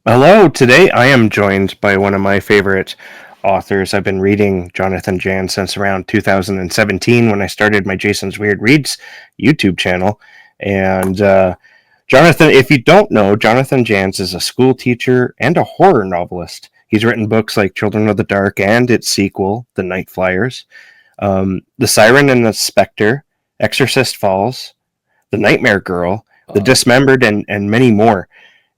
Hello, today I am joined by one of my favorite authors. I've been reading Jonathan Janz since around 2017 when I started my Jason's Weird Reads YouTube channel. And Jonathan, if you don't know, Jonathan Janz is a school teacher and a horror novelist. He's written books like Children of the Dark and its sequel, The Night Flyers, The Siren and the Spectre, Exorcist Falls, The Nightmare Girl, The Dismembered, and many more.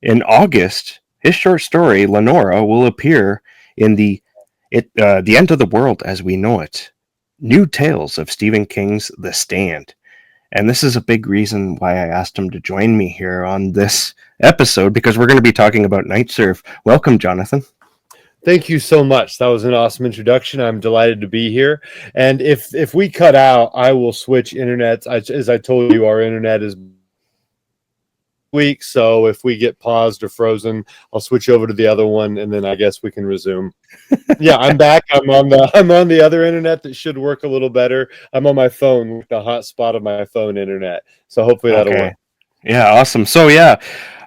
In August, his short story Lenora will appear in the End of the World as We Know It. New Tales of Stephen King's The Stand. And this is a big reason why I asked him to join me here on this episode because we're going to be talking about Night Surf. Welcome, Jonathan. Thank you so much. That was an awesome introduction. I'm delighted to be here. And if we cut out, I will switch internets. As I told you, our internet is weak. So if we get paused or frozen, I'll switch over to the other one, and then I guess we can resume. Yeah, I'm back. I'm on the other internet that should work a little better. I'm on my phone with the hotspot of my phone internet. So hopefully that'll work. Yeah, awesome. So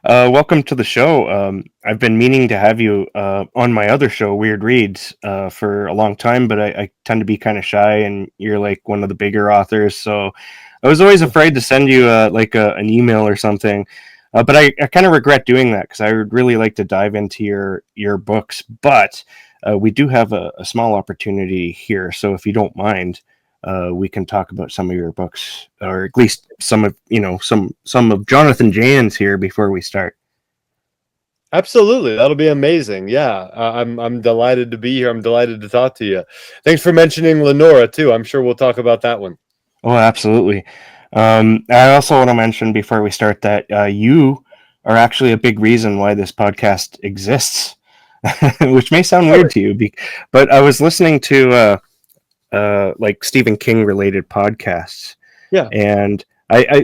welcome to the show. I've been meaning to have you on my other show, Weird Reads, for a long time, but I tend to be kind of shy, and you're like one of the bigger authors. So I was always afraid to send you an email or something. But I kind of regret doing that because I would really like to dive into your books. But we do have a small opportunity here. So if you don't mind, we can talk about some of your books, or at least some of Jonathan Janz here before we start. Absolutely, that'll be amazing. Yeah, I'm delighted to be here. I'm delighted to talk to you. Thanks for mentioning Lenora too. I'm sure we'll talk about that one. Oh, absolutely. I also want to mention before we start that you are actually a big reason why this podcast exists, which may sound weird to you, but I was listening to like Stephen King related podcasts. Yeah. And I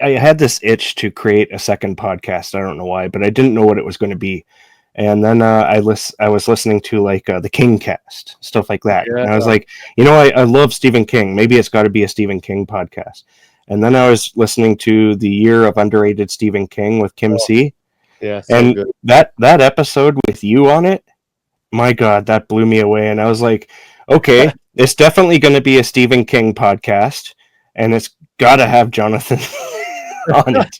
had this itch to create a second podcast. I don't know why, but I didn't know what it was going to be. And then I was listening to like the King cast, stuff like that. Yeah. And I was like, I love Stephen King. Maybe it's got to be a Stephen King podcast. And then I was listening to the Year of Underrated Stephen King with Kim C. Yeah, so and good. that episode with you on it, my God, that blew me away. And I was like, okay, it's definitely going to be a Stephen King podcast, and it's got to have Jonathan on it.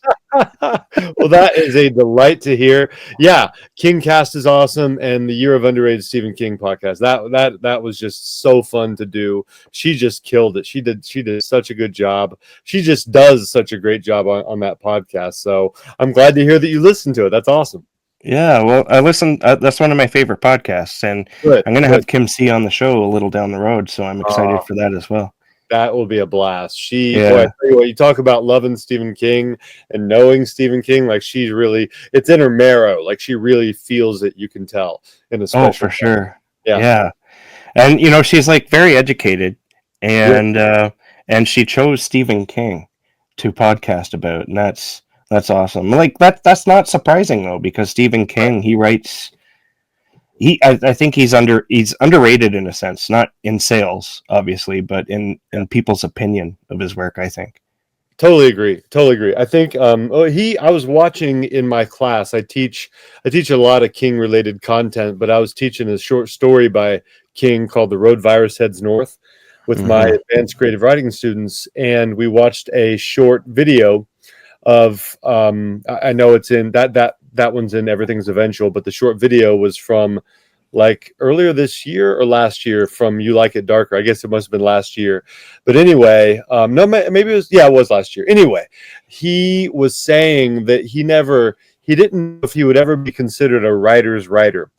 Well, that is a delight to hear. Yeah, King Cast is awesome, and the Year of Underrated Stephen King podcast. That was just so fun to do. She just killed it. She did such a good job. She just does such a great job on that podcast. So I'm glad to hear that you listened to it. That's awesome. Yeah, well, I listened. That's one of my favorite podcasts, and I'm going to have Kim C on the show a little down the road, so I'm excited for that as well. That will be a blast. Boy, I tell you what, you talk about loving Stephen King and knowing Stephen King, like she's really, it's in her marrow. Like she really feels it. You can tell in a special. Oh, for sure. Yeah. And she's like very educated, and she chose Stephen King to podcast about, and that's awesome. Like that's not surprising though, because Stephen King, he writes. I think he's underrated in a sense, not in sales, obviously, but in people's opinion of his work, I think. Totally agree. I think I was watching in my class. I teach a lot of King related content, but I was teaching a short story by King called The Road Virus Heads North with my advanced creative writing students, and we watched a short video of I know it's in that one's in Everything's Eventual, but the short video was from like earlier this year or last year from You Like It Darker. I guess it must have been last year. But anyway, no, maybe it was last year. Anyway, he was saying that he didn't know if he would ever be considered a writer's writer,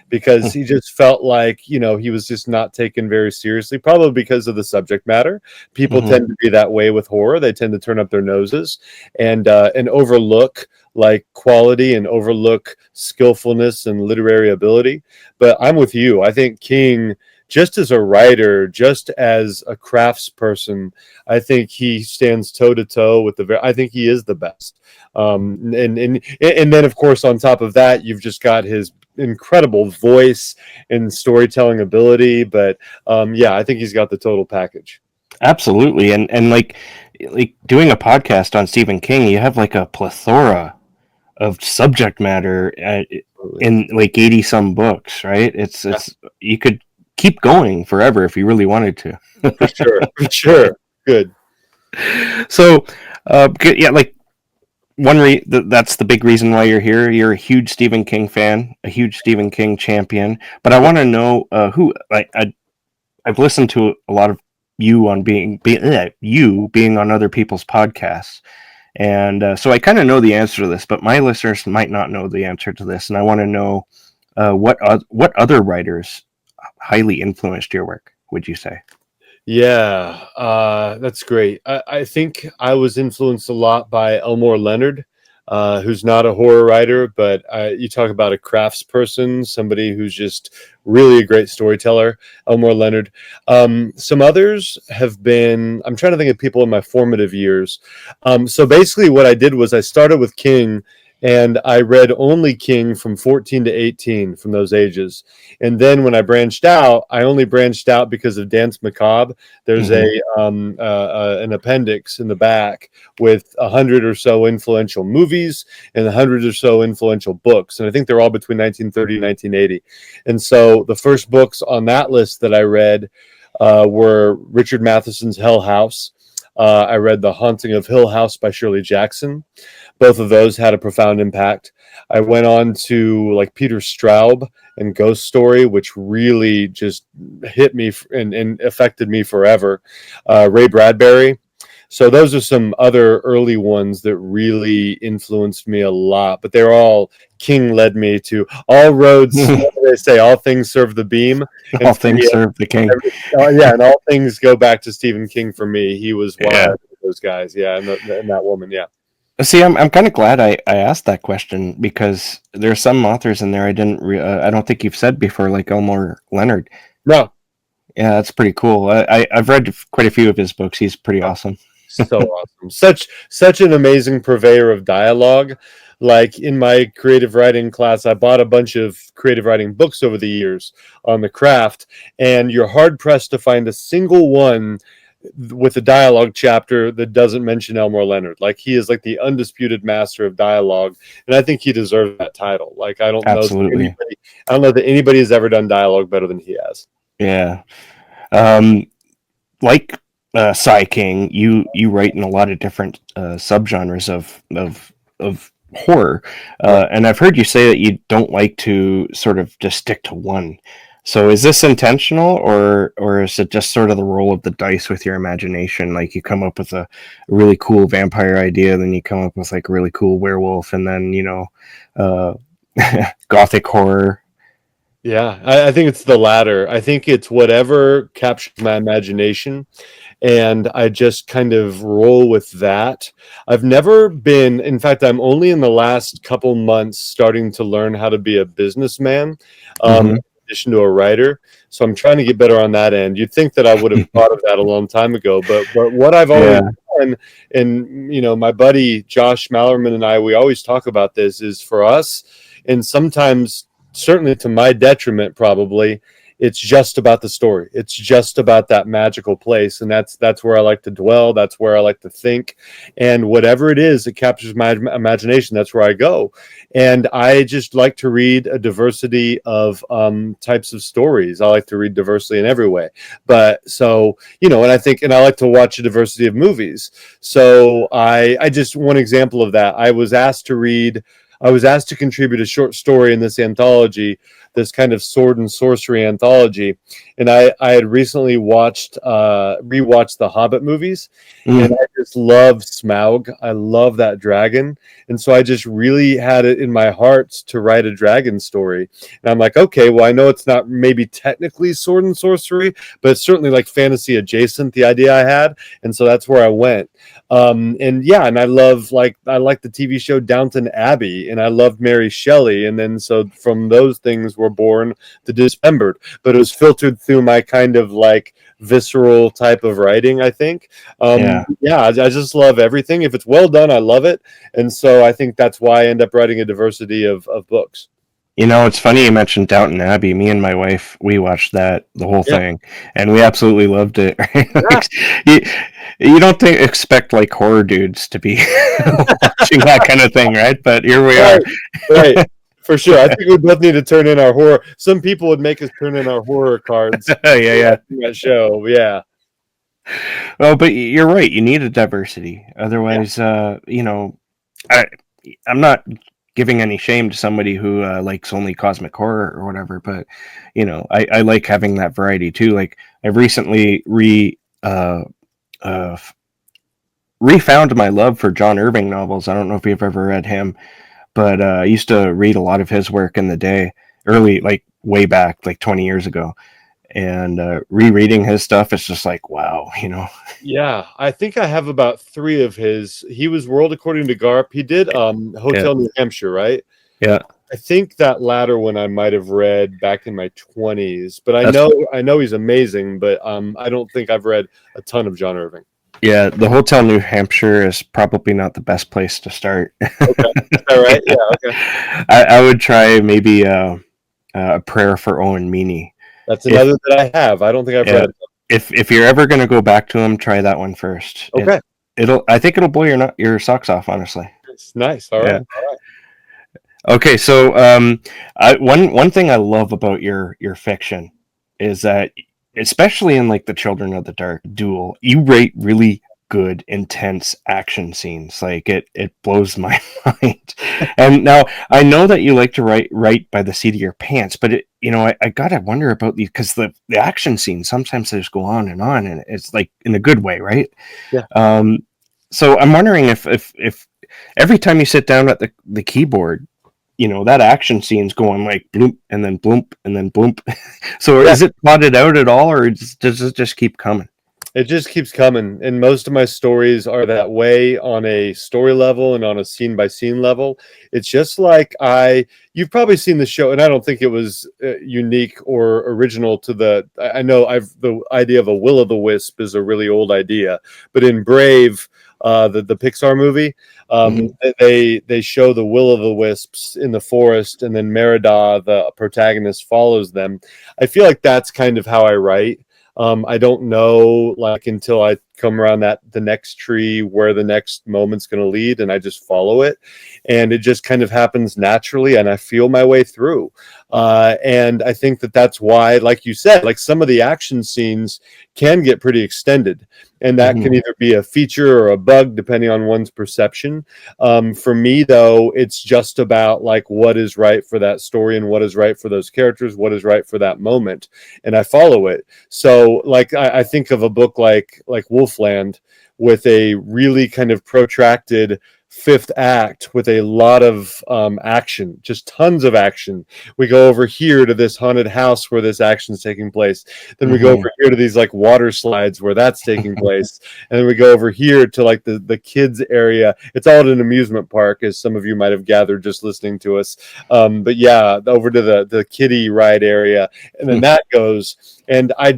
because he just felt like, he was just not taken very seriously, probably because of the subject matter. People tend to be that way with horror. They tend to turn up their noses and overlook like quality and overlook skillfulness and literary ability. But I'm with you. I think King, just as a writer, just as a craftsperson, I think he stands toe to toe with I think he is the best. And then of course on top of that, you've just got his incredible voice and storytelling ability. But I think he's got the total package. Absolutely. And like doing a podcast on Stephen King, you have like a plethora of subject matter Absolutely. in like 80 some books, right? It's you could keep going forever if you really wanted to. For sure. For sure. Good. So, yeah, like that's the big reason why you're here. You're a huge Stephen King fan, a huge Stephen King champion. But I want to know who. I've listened to a lot of you on you being on other people's podcasts, and so I kind of know the answer to this. But my listeners might not know the answer to this, and I want to know what other writers highly influenced your work. Would you say? Yeah, that's great. I think I was influenced a lot by Elmore Leonard, who's not a horror writer, but you talk about a craftsperson, somebody who's just really a great storyteller. Elmore Leonard. Some others have been. I'm trying to think of people in my formative years. So basically, what I did was I started with King. And I read only King from 14 to 18 from those ages. And then when I branched out, I only branched out because of Dance Macabre. There's Mm-hmm. an appendix in the back with 100 or so influential movies and 100 or so influential books, and I think they're all between 1930 and 1980. And so the first books on that list that I read were Richard Matheson's Hell House. I read The Haunting of Hill House by Shirley Jackson. Both of those had a profound impact. I went on to like Peter Straub and Ghost Story, which really just hit me and affected me forever. Ray Bradbury. So those are some other early ones that really influenced me a lot. But they're all King led me to. All roads, what do they say? All things serve the beam. All And so, things serve the king. yeah, and all things go back to Stephen King for me. He was one Yeah. of those guys. Yeah, and that woman. Yeah. See, I'm kind of glad I asked that question because there are some authors in there I don't think you've said before, like Elmore Leonard. No. Yeah, that's pretty cool. I've read quite a few of his books. He's pretty awesome. So awesome. Such an amazing purveyor of dialogue. Like in my creative writing class, I bought a bunch of creative writing books over the years on the craft, and you're hard pressed to find a single one with a dialogue chapter that doesn't mention Elmore Leonard. Like he is like the undisputed master of dialogue, and I think he deserves that title. Like Absolutely. I don't know that anybody has ever done dialogue better than he has. Yeah. Um, like Cy King, you write in a lot of different subgenres of horror, Right. and I've heard you say that you don't like to sort of just stick to one. So is this intentional, or is it just sort of the roll of the dice with your imagination? Like you come up with a really cool vampire idea, then you come up with like a really cool werewolf, and then uh, gothic horror. Yeah, I think it's the latter. I think it's whatever captures my imagination, and I just kind of roll with that. I've never been, in fact, I'm only in the last couple months starting to learn how to be a businessman, in Hmm. addition to a writer. So I'm trying to get better on that end. You'd think that I would have thought of that a long time ago, but what I've always Yeah. done, and my buddy Josh Mallerman and I, we always talk about this, is for us, and sometimes certainly to my detriment probably, it's just about the story. It's just about that magical place, and that's where I like to dwell. That's where I like to think, and whatever it is that captures my imagination, that's where I go. And I just like to read a diversity of types of stories. I like to read diversity in every way. But so and I like to watch a diversity of movies. So I just, one example of that, I was asked to contribute a short story in this anthology, this kind of sword and sorcery anthology. And I had recently rewatched the Hobbit movies, and Mm, I just love Smaug. I love that dragon. And so I just really had it in my heart to write a dragon story. And I'm like, okay, well, I know it's not maybe technically sword and sorcery, but it's certainly like fantasy adjacent, the idea I had. And so that's where I went. And yeah, and I like the TV show Downton Abbey, and I loved Mary Shelley, and then so from those things were born The Dismembered, but it was filtered through my kind of like visceral type of writing, I think. yeah. Yeah, I just love everything. If it's well done, I love it, and so I think that's why I end up writing a diversity of books. You know, it's funny you mentioned Downton Abbey. Me and my wife, we watched that the whole Yeah, thing, and we absolutely loved it. yeah, Like, you, you don't expect like horror dudes to be watching that kind of thing, right? But here we are. right, right. For sure. I think we both need to turn in our horror. Some people would make us turn in our horror cards Yeah, for yeah. watching that show. Yeah. Well, but you're right. You need a diversity, Yeah. otherwise, I, I'm not giving any shame to somebody who likes only cosmic horror or whatever, but I like having that variety too. Like I've recently uh, refound my love for John Irving novels. I don't know if you've ever read him, but I used to read a lot of his work in the day, early, like way back, like 20 years ago. And rereading his stuff, it's just like, wow. Yeah. I think I have about three of his. He was World According to Garp. He did Yeah, Hotel New Hampshire, right? yeah. I think that latter one I might have read back in my 20s, but I That's know he's amazing, but I don't think I've read a ton of John Irving. Yeah, the Hotel New Hampshire is probably not the best place to start. Okay. All right. Yeah, okay. I would try maybe a prayer for Owen Meany. That's If another that I have. I don't think I've yeah, read it. if you're ever gonna go back to him, try that one first. Okay. I think it'll blow your socks off, honestly. It's nice. All Yeah. right. All right. Okay, so one thing I love about your fiction is that, especially in like the Children of the Dark duel, you write really good, intense action scenes. Like it blows my mind. And now I know that you like to write by the seat of your pants, but I gotta wonder about these because the action scenes sometimes they just go on, and it's like in a good way, right? Yeah. Um, so I'm wondering if every time you sit down at the keyboard, that action scene's going like bloop and then bloop and then bloop. So Yeah. is it plotted out at all, or does it just keep coming? It just keeps coming. And most of my stories are that way on a story level and on a scene by scene level. It's just like you've probably seen the show, and I don't think it was unique or original to I know the idea of a will o' the wisp is a really old idea, but in Brave, the Pixar movie, Mm-hmm. they show the will o' the wisps in the forest, and then Merida, the protagonist, follows them. I feel like that's kind of how I write. I don't know, like, until I come around the next tree where the next moment's going to lead, and I just follow it, and it just kind of happens naturally, and I feel my way through. And I think that's why, like you said, like some of the action scenes can get pretty extended, and that Mm-hmm. can either be a feature or a bug depending on one's perception. For me, though, it's just about like what is right for that story and what is right for those characters, what is right for that moment, and I follow it. So, like, I think of a book like Wolfland with a really kind of protracted fifth act with a lot of action, just tons of action. We go over here to this haunted house where this action is taking place. Then we go Mm-hmm. over here to these like water slides where that's taking place. And then we go over here to like the kids area. It's all at an amusement park, as some of you might have gathered just listening to us. But yeah, over to the kiddie ride area. And then that goes, and I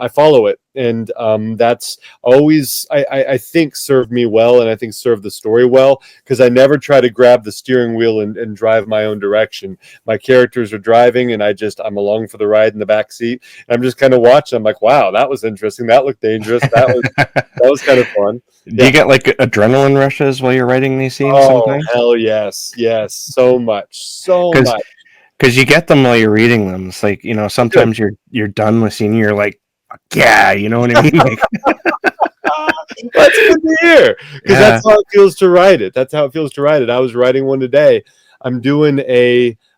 follow it. And that's always, I think, served me well, and I think served the story well, because I never try to grab the steering wheel and drive my own direction. My characters are driving, and I'm along for the ride in the back seat. And I'm just kind of watching. I'm like, wow, that was interesting. That looked dangerous. That was kind of fun. Do you Yeah. get like adrenaline rushes while you're writing these scenes Oh, sometimes? hell yes. Yes. So much. So Because much. you get them while you're reading them. It's like Good. sometimes you're done with scene, you're like, yeah, you know what I mean? Like, That's good to hear, because yeah. that's how it feels to write it. That's how it feels to write it. I was writing one today. I'm doing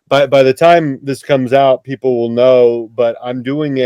by the time this comes out, people will know, but I'm doing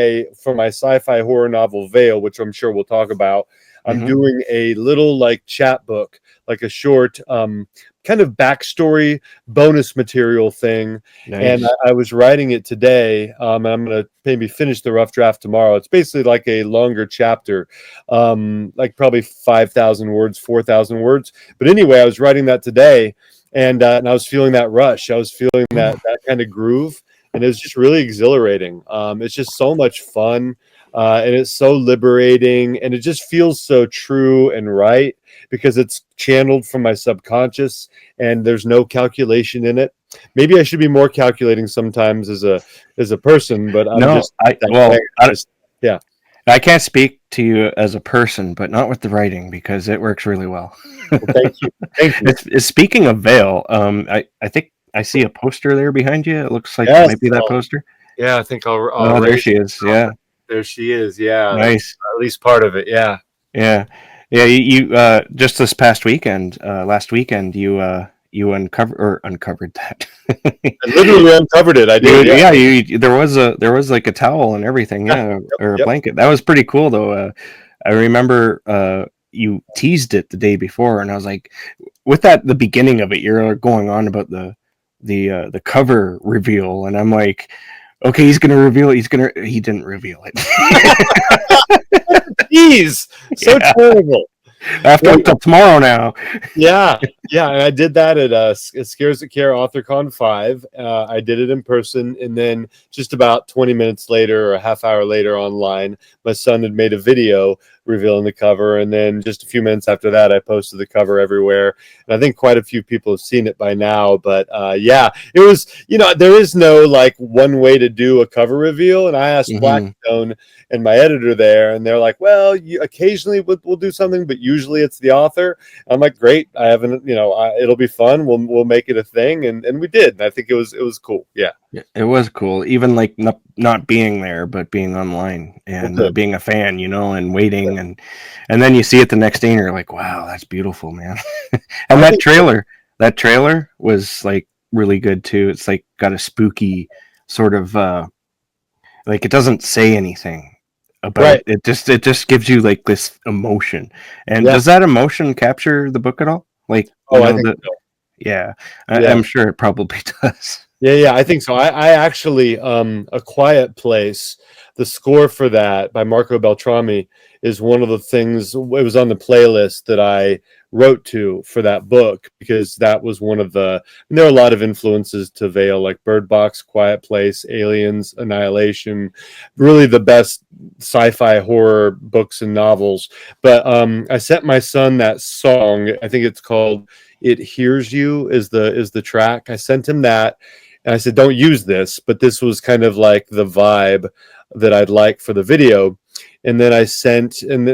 for my sci-fi horror novel Veil, which I'm sure we'll talk about. I'm Hmm. doing a little like chapbook, like a short kind of backstory bonus material thing. And Nice. I was writing it today, and I'm going to maybe finish the rough draft tomorrow. It's basically like a longer chapter, like probably 5,000 words, 4,000 words. But anyway, I was writing that today, and I was feeling that rush. I was feeling that kind of groove, and it was just really exhilarating. It's just so much fun. and it's so liberating, and it just feels so true and right because it's channeled from my subconscious, and there's no calculation in it. Maybe I should be more calculating sometimes as a person, but I'm No, just that way. Yeah. I can't speak to you as a person, but not with the writing because it works really well. Well, thank you. Thank you. Speaking of Veil, I think I see a poster there behind you. It looks like it Yes. might be that poster. Yeah, I think I'll Oh, there raise she it is. up. Yeah, There she is. Yeah, that's nice. at least part of it. Yeah. Yeah, yeah. You just this past weekend, last weekend, you uncovered that. I literally uncovered it. I did. Yeah. Yeah, there was like a towel and everything, Yeah. yeah, Yep. or a Yep. blanket. That was pretty cool though. I remember you teased it the day before, and I was like, with that the beginning of it, you're going on about the cover reveal, and I'm like, okay, he's gonna reveal it. He didn't reveal it. Jeez. So Yeah, terrible. I have to wait till tomorrow now. Yeah, yeah, and I did that at Scares That Care AuthorCon 5. I did it in person, and then just about 20 minutes later or a half hour later online, my son had made a video revealing the cover, and then just a few minutes after that, I posted the cover everywhere. And I think quite a few people have seen it by now, but yeah, it was, there is no like one way to do a cover reveal, and I asked Hmm. Blackstone and my editor there, and they're like, well, occasionally we'll do something, but usually it's the author. I'm like, great. I haven't, it'll be fun. We'll make it a thing, and we did. And I think it was cool. Yeah, It was cool, even like not being there, but being online well, and good. being a fan, and waiting, and then you see it the next day, and you're like, wow, that's beautiful, man. And I think that trailer was like really good too. It's like got a spooky sort of like it doesn't say anything about right. it. It just gives you like this emotion. And Yeah. does that emotion capture the book at all? Like Oh, I think so. yeah, Yeah. I'm sure it probably does. Yeah, I think so. I actually, A Quiet Place, the score for that by Marco Beltrami is one of the things. It was on the playlist that I wrote to for that book because that was one of the. And there are a lot of influences to Veil, like Bird Box, Quiet Place, Aliens, Annihilation, really the best sci-fi horror books and novels. But I sent my son that song. I think it's called "It Hears You" is the track. I sent him that. And I said, don't use this, but this was kind of like the vibe that I'd like for the video. And then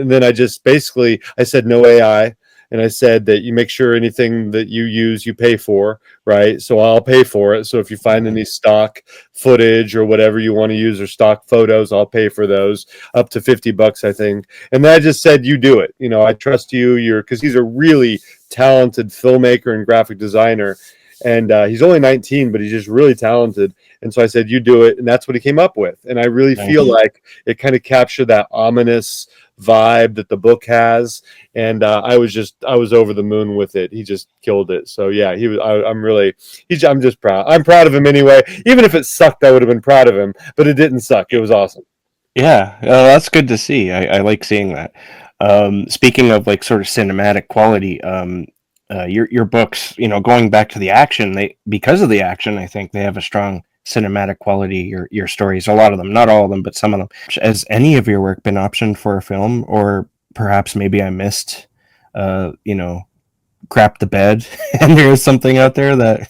then I just basically, I said, no AI. And I said that you make sure anything that you use, you pay for, right? So I'll pay for it. So if you find any stock footage or whatever you want to use or stock photos, I'll pay for those up to $50, I think. And then I just said, you do it. I trust you. Because he's a really talented filmmaker and graphic designer. And he's only 19, but he's just really talented. And so I said, you do it. And that's what he came up with. And I really feel Nice. like it kind of captured that ominous vibe that the book has. And I was over the moon with it. He just killed it. So yeah, I'm just proud. I'm proud of him anyway. Even if it sucked, I would have been proud of him, but it didn't suck. It was awesome. Yeah, that's good to see. I like seeing that. Speaking of like sort of cinematic quality, your books, going back to the action, because of the action, I think they have a strong cinematic quality. Your stories, a lot of them, not all of them, but some of them. Has any of your work been optioned for a film, or perhaps maybe I missed, you know, crap the bed, and there is something out there that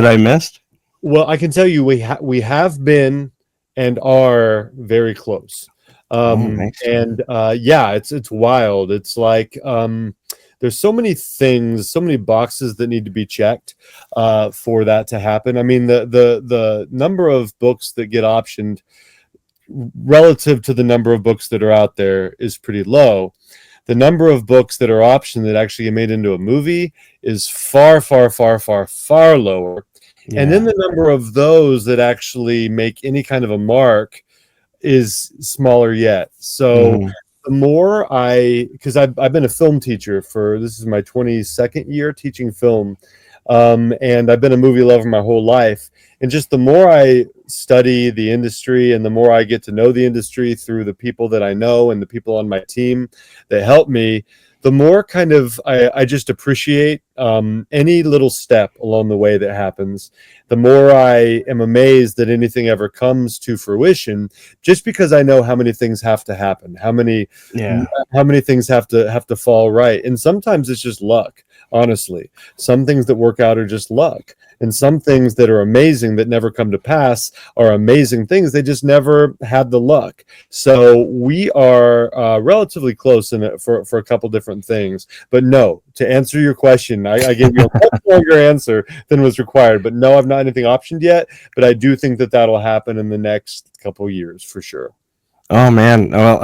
I missed? Well, I can tell you we have been and are very close. Oh, nice. And Yeah, it's wild. It's like there's so many things, so many boxes that need to be checked for that to happen. I mean, the number of books that get optioned relative to the number of books that are out there is pretty low. The number of books that are optioned that actually get made into a movie is far, far, far, far, far lower. And then Yeah. the number of those that actually make any kind of a mark is smaller yet. So Hmm. the more because I've been a film teacher this is my 22nd year teaching film, and I've been a movie lover my whole life. And just the more I study the industry and the more I get to know the industry through the people that I know and the people on my team that help me, the more kind of I just appreciate any little step along the way that happens, the more I am amazed that anything ever comes to fruition, just because I know how many things have to happen, Yeah. how many things have to fall right. And sometimes it's just luck, honestly. Some things that work out are just luck. And some things that are amazing that never come to pass are amazing things. They just never had the luck. So we are relatively close for a couple different things. But no, to answer your question, I gave you a much longer answer than was required. But no, I've not anything optioned yet. But I do think that that'll happen in the next couple years for sure. Oh man. Well,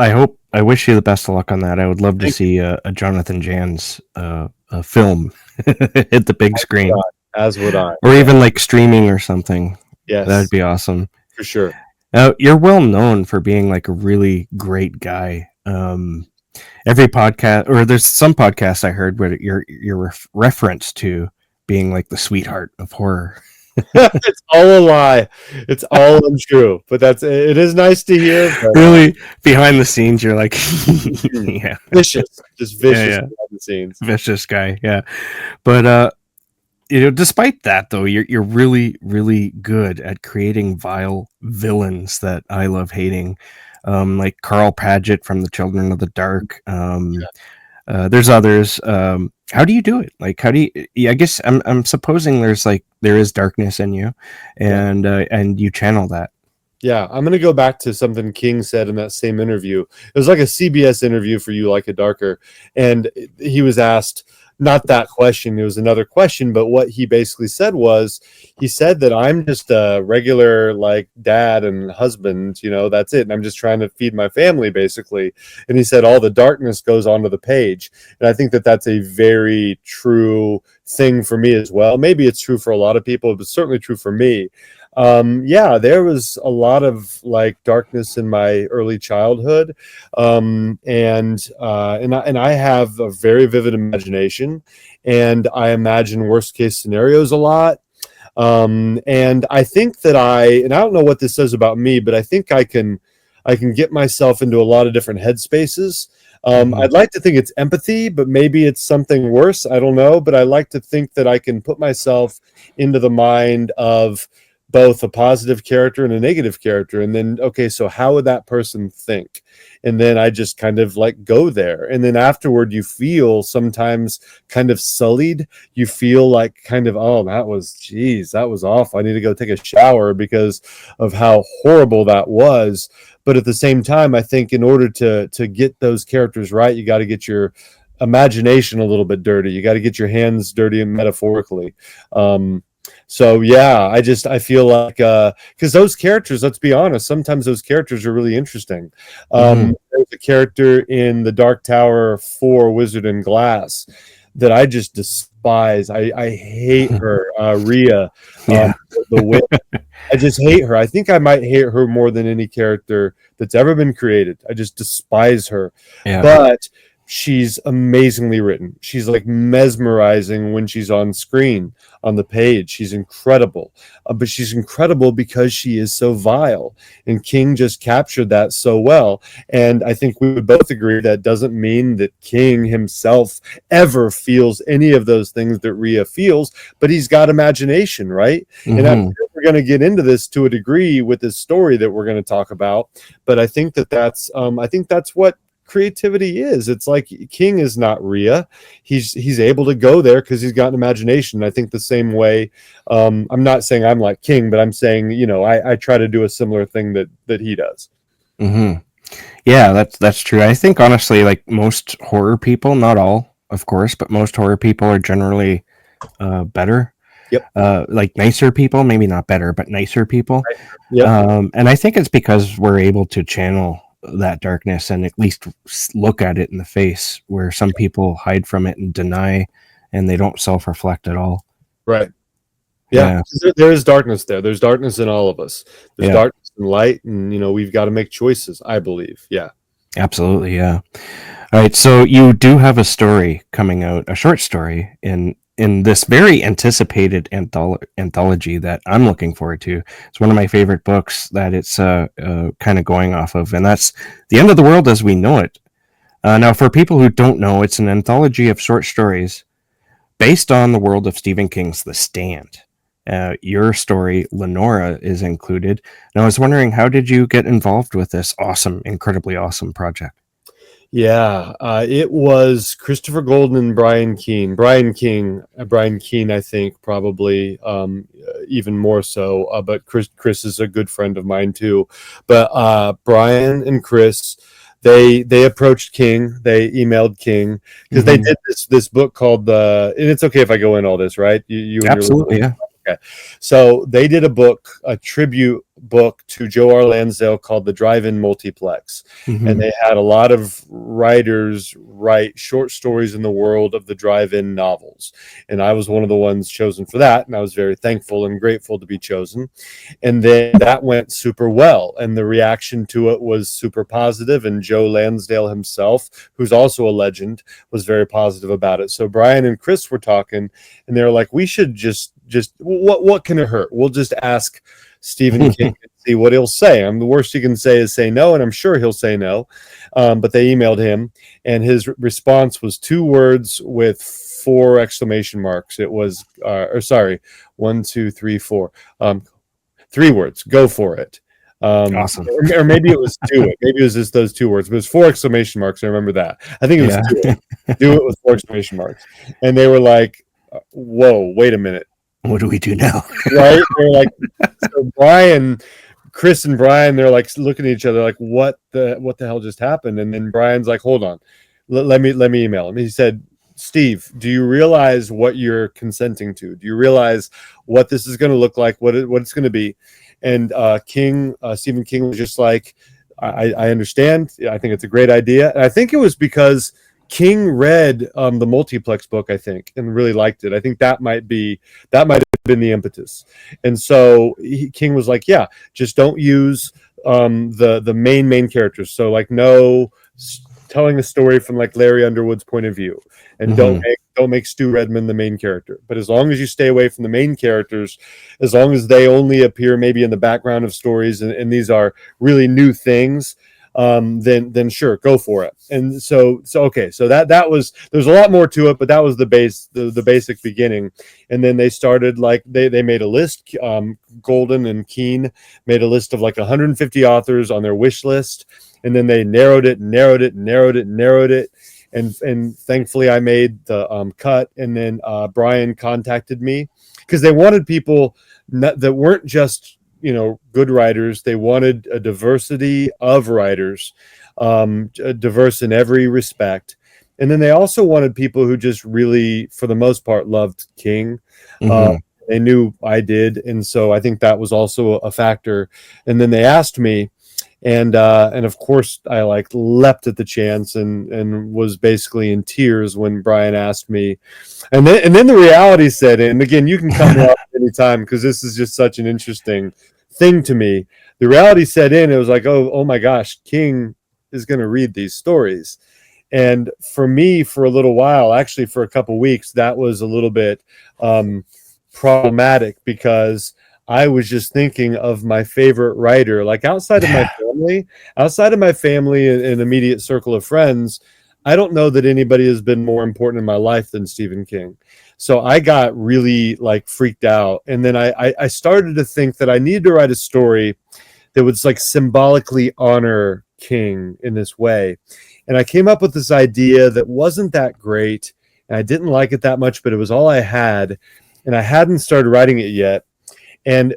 I wish you the best of luck on that. I would love to Thank you. see a Jonathan Janz a film hit the big screen, As would I. or Yeah. even like streaming or something. That'd Yes, be awesome. for sure. Now, you're well known for being like a really great guy. Every podcast, or there's some podcasts I heard where you're referenced to being like the sweetheart of horror. It's all a lie. It's all untrue. But it is nice to hear. But, Really, behind the scenes, you're like, yeah, vicious, just yeah, vicious yeah, behind the scenes. vicious guy, yeah. But despite that though, you're really really good at creating vile villains that I love hating, like Carl Paget from the Children of the Dark. There's others. How do you do it? Like, how do you? Yeah, I guess I'm supposing there is darkness in you, Yeah. and you channel that. Yeah, I'm gonna go back to something King said in that same interview. It was like a CBS interview for You Like It Darker, and he was asked not that question. It was another question, but what he basically said was, he said that I'm just a regular like dad and husband. That's it. And I'm just trying to feed my family, basically. And he said all the darkness goes onto the page, and I think that that's a very true thing for me as well. Maybe it's true for a lot of people, but certainly true for me. Yeah, there was a lot of like darkness in my early childhood, and I have a very vivid imagination, and I imagine worst case scenarios a lot. And I think that and I don't know what this says about me, but I think I can get myself into a lot of different headspaces. I'd like to think it's empathy, but maybe it's something worse. I don't know, but I like to think that I can put myself into the mind of both a positive character and a negative character, and then, okay, so how would that person think? And then I just kind of like go there, and then afterward you feel sometimes kind of sullied. You feel like kind of, oh, that was awful, I need to go take a shower because of how horrible that was. But at the same time, I think in order to get those characters right, you got to get your imagination a little bit dirty. You got to get your hands dirty, metaphorically. So yeah, I feel like because those characters, let's be honest, sometimes those characters are really interesting. There's a character in the Dark Tower 4 Wizard in Glass that I just despise. I hate her, Rhea, Yeah. the witch. I just hate her. I think I might hate her more than any character that's ever been created. I just despise her. Yeah. But she's amazingly written. She's like mesmerizing when she's on screen, on the page. She's incredible. But she's incredible because she is so vile. And King just captured that so well. And I think we would both agree that doesn't mean that King himself ever feels any of those things that Rhea feels, but he's got imagination, right? And I'm sure we're going to get into this to a degree with this story that we're going to talk about. But I think that's what creativity is. It's like King is not Rhea. He's able to go there because he's got an imagination. I think the same way. I'm not saying I'm like King, but I'm saying, I try to do a similar thing that he does. Yeah, that's true. I think honestly, like most horror people, not all, of course, but most horror people are generally better. Yep. Like nicer people, maybe not better, but nicer people. Yep. And I think it's because we're able to channel that darkness and at least look at it in the face, where some people hide from it and deny, and they don't self-reflect at all. Right. Yeah. There is darkness there. There's darkness in all of us. There's darkness and light, and we've got to make choices, I believe. Yeah. Absolutely. Yeah. All right. So you do have a story coming out, a short story in this very anticipated anthology that I'm looking forward to. It's one of my favorite books that it's kind of going off of, and that's The End of the World as We Know It. Now, for people who don't know, it's an anthology of short stories based on the world of Stephen King's The Stand. Your story, Lenora, is included. Now, I was wondering, how did you get involved with this awesome, incredibly awesome project? Yeah, it was Christopher Golden and Brian Keene. Brian Keene, I think probably even more so. But Chris is a good friend of mine too. But Brian and Chris, they approached King. They emailed King because they Mm-hmm. did this book called the. And it's okay if I go in all this, right? You and your Absolutely, yeah. Okay. So they did a tribute book to Joe R. Lansdale called The Drive-In Multiplex. And Mm-hmm. they had a lot of writers write short stories in the world of the drive-in novels. And I was one of the ones chosen for that. And I was very thankful and grateful to be chosen. And then that went super well. And the reaction to it was super positive. And Joe Lansdale himself, who's also a legend, was very positive about it. So Brian and Chris were talking, and they were like, we should just what can it hurt? We'll just ask Stephen King and see what he'll say. The worst he can say is say no, and I'm sure he'll say no. But they emailed him, and his response was 2 words with 4 exclamation marks. It was, or sorry, 1, 2, 3, 4. 3 words. Go for it. Awesome. Or maybe it was do it. Maybe it was just those 2 words, but it was 4 exclamation marks. I remember that. I think it was Yeah. do it. Do it with 4 exclamation marks. And they were like, whoa, wait a minute. What do we do now? Right? They're like, so Chris and Brian, they're like looking at each other like, what the hell just happened? And then Brian's like, hold on, let me email him. He said, Steve, do you realize what you're consenting to? Do you realize what this is going to look like? What it's going to be? And Stephen King was just like, I understand. I think it's a great idea. And I think it was because King read the multiplex book, I think, and really liked it. I think that might have been the impetus. And so King was like, yeah, just don't use the main characters. So like no telling a story from like Larry Underwood's point of view, and Mm-hmm. don't make Stu Redman the main character. But as long as you stay away from the main characters, as long as they only appear maybe in the background of stories, and these are really new things, then sure, go for it. And so okay, so that was, there's a lot more to it, but that was the basic beginning. And then they started like they made a list. Golden and Keene made a list of like 150 authors on their wish list, and then they narrowed it, and thankfully I made the cut. And then Brian contacted me because they wanted people that weren't just good writers. They wanted a diversity of writers, diverse in every respect. And then they also wanted people who just really, for the most part, loved King. Uh, Mm-hmm. they knew I did, and so I think that was also a factor. And then they asked me, and of course I like leapt at the chance, and was basically in tears when Brian asked me. And then the reality set in. Again, you can cut me off anytime because this is just such an interesting thing to me. The reality set in. It was like, oh my gosh, King is going to read these stories. And for me, for a little while, actually for a couple weeks, that was a little bit problematic because I was just thinking of my favorite writer, like outside of my family and immediate circle of friends. I don't know that anybody has been more important in my life than Stephen King. So I got really like freaked out. And then I started to think that I needed to write a story that would like symbolically honor King in this way. And I came up with this idea that wasn't that great. And I didn't like it that much, but it was all I had. And I hadn't started writing it yet.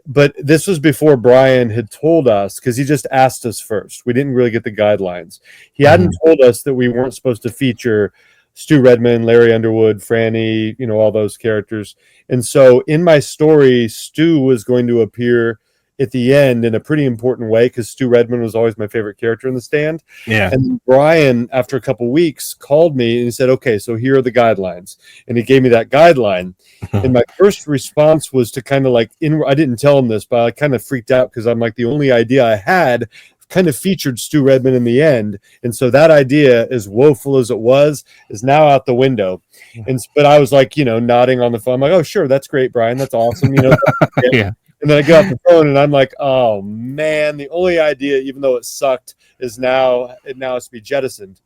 But this was before Brian had told us, because he just asked us first. We didn't really get the guidelines. He hadn't told us that we weren't supposed to feature Stu Redman, Larry Underwood, Franny, all those characters. And so in my story, Stu was going to appear at the end in a pretty important way because Stu Redman was always my favorite character in The Stand. Yeah. And Brian, after a couple weeks, called me and he said, okay, so here are the guidelines. And he gave me that guideline. And my first response was to kind of like, I didn't tell him this, but I kind of freaked out because I'm like, the only idea I had kind of featured Stu Redman in the end. And so that idea, as woeful as it was, is now out the window. But I was like, nodding on the phone. I'm like, oh, sure, that's great, Brian. That's awesome. Yeah. And then I get off the phone and I'm like, oh man, the only idea, even though it sucked, is now it has to be jettisoned.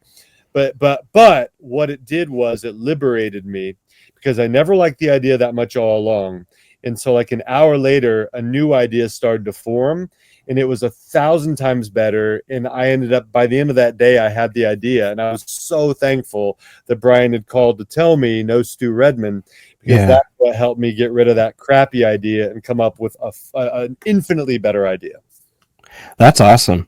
but what it did was it liberated me, because I never liked the idea that much all along. And so like an hour later, a new idea started to form, and it was 1,000 times better. And I ended up, by the end of that day, I had the idea, and I was so thankful that Brian had called to tell me no Stu Redman, because Yeah, that's what helped me get rid of that crappy idea and come up with an infinitely better idea. that's awesome.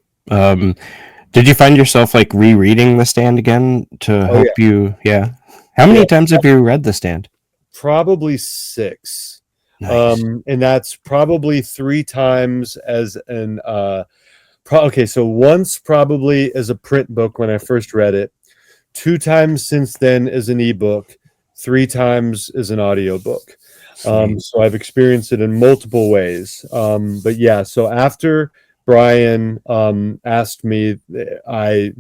Did you find yourself like rereading The Stand again to Oh yeah, help you? Yeah. How yeah, many times have you read The Stand? probably six. Nice. And that's probably three times as an okay, so once probably as a print book when I first read it, two times since then as an ebook, three times as an audiobook. Sweet. So I've experienced it in multiple ways. But yeah, so after Brian asked me, I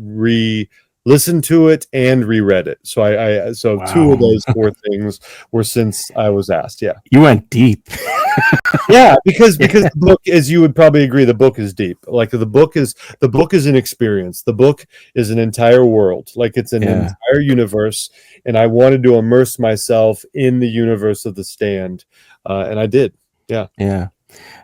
listened to it and reread it. So so two of Wow. those four things were since I was asked. Yeah. You went deep. Yeah, because Yeah. the book, as you would probably agree, the book is deep. Like the book is an experience. The book is an entire world. Like it's an Yeah. entire universe, and I wanted to immerse myself in the universe of The Stand, and I did. Yeah, Yeah.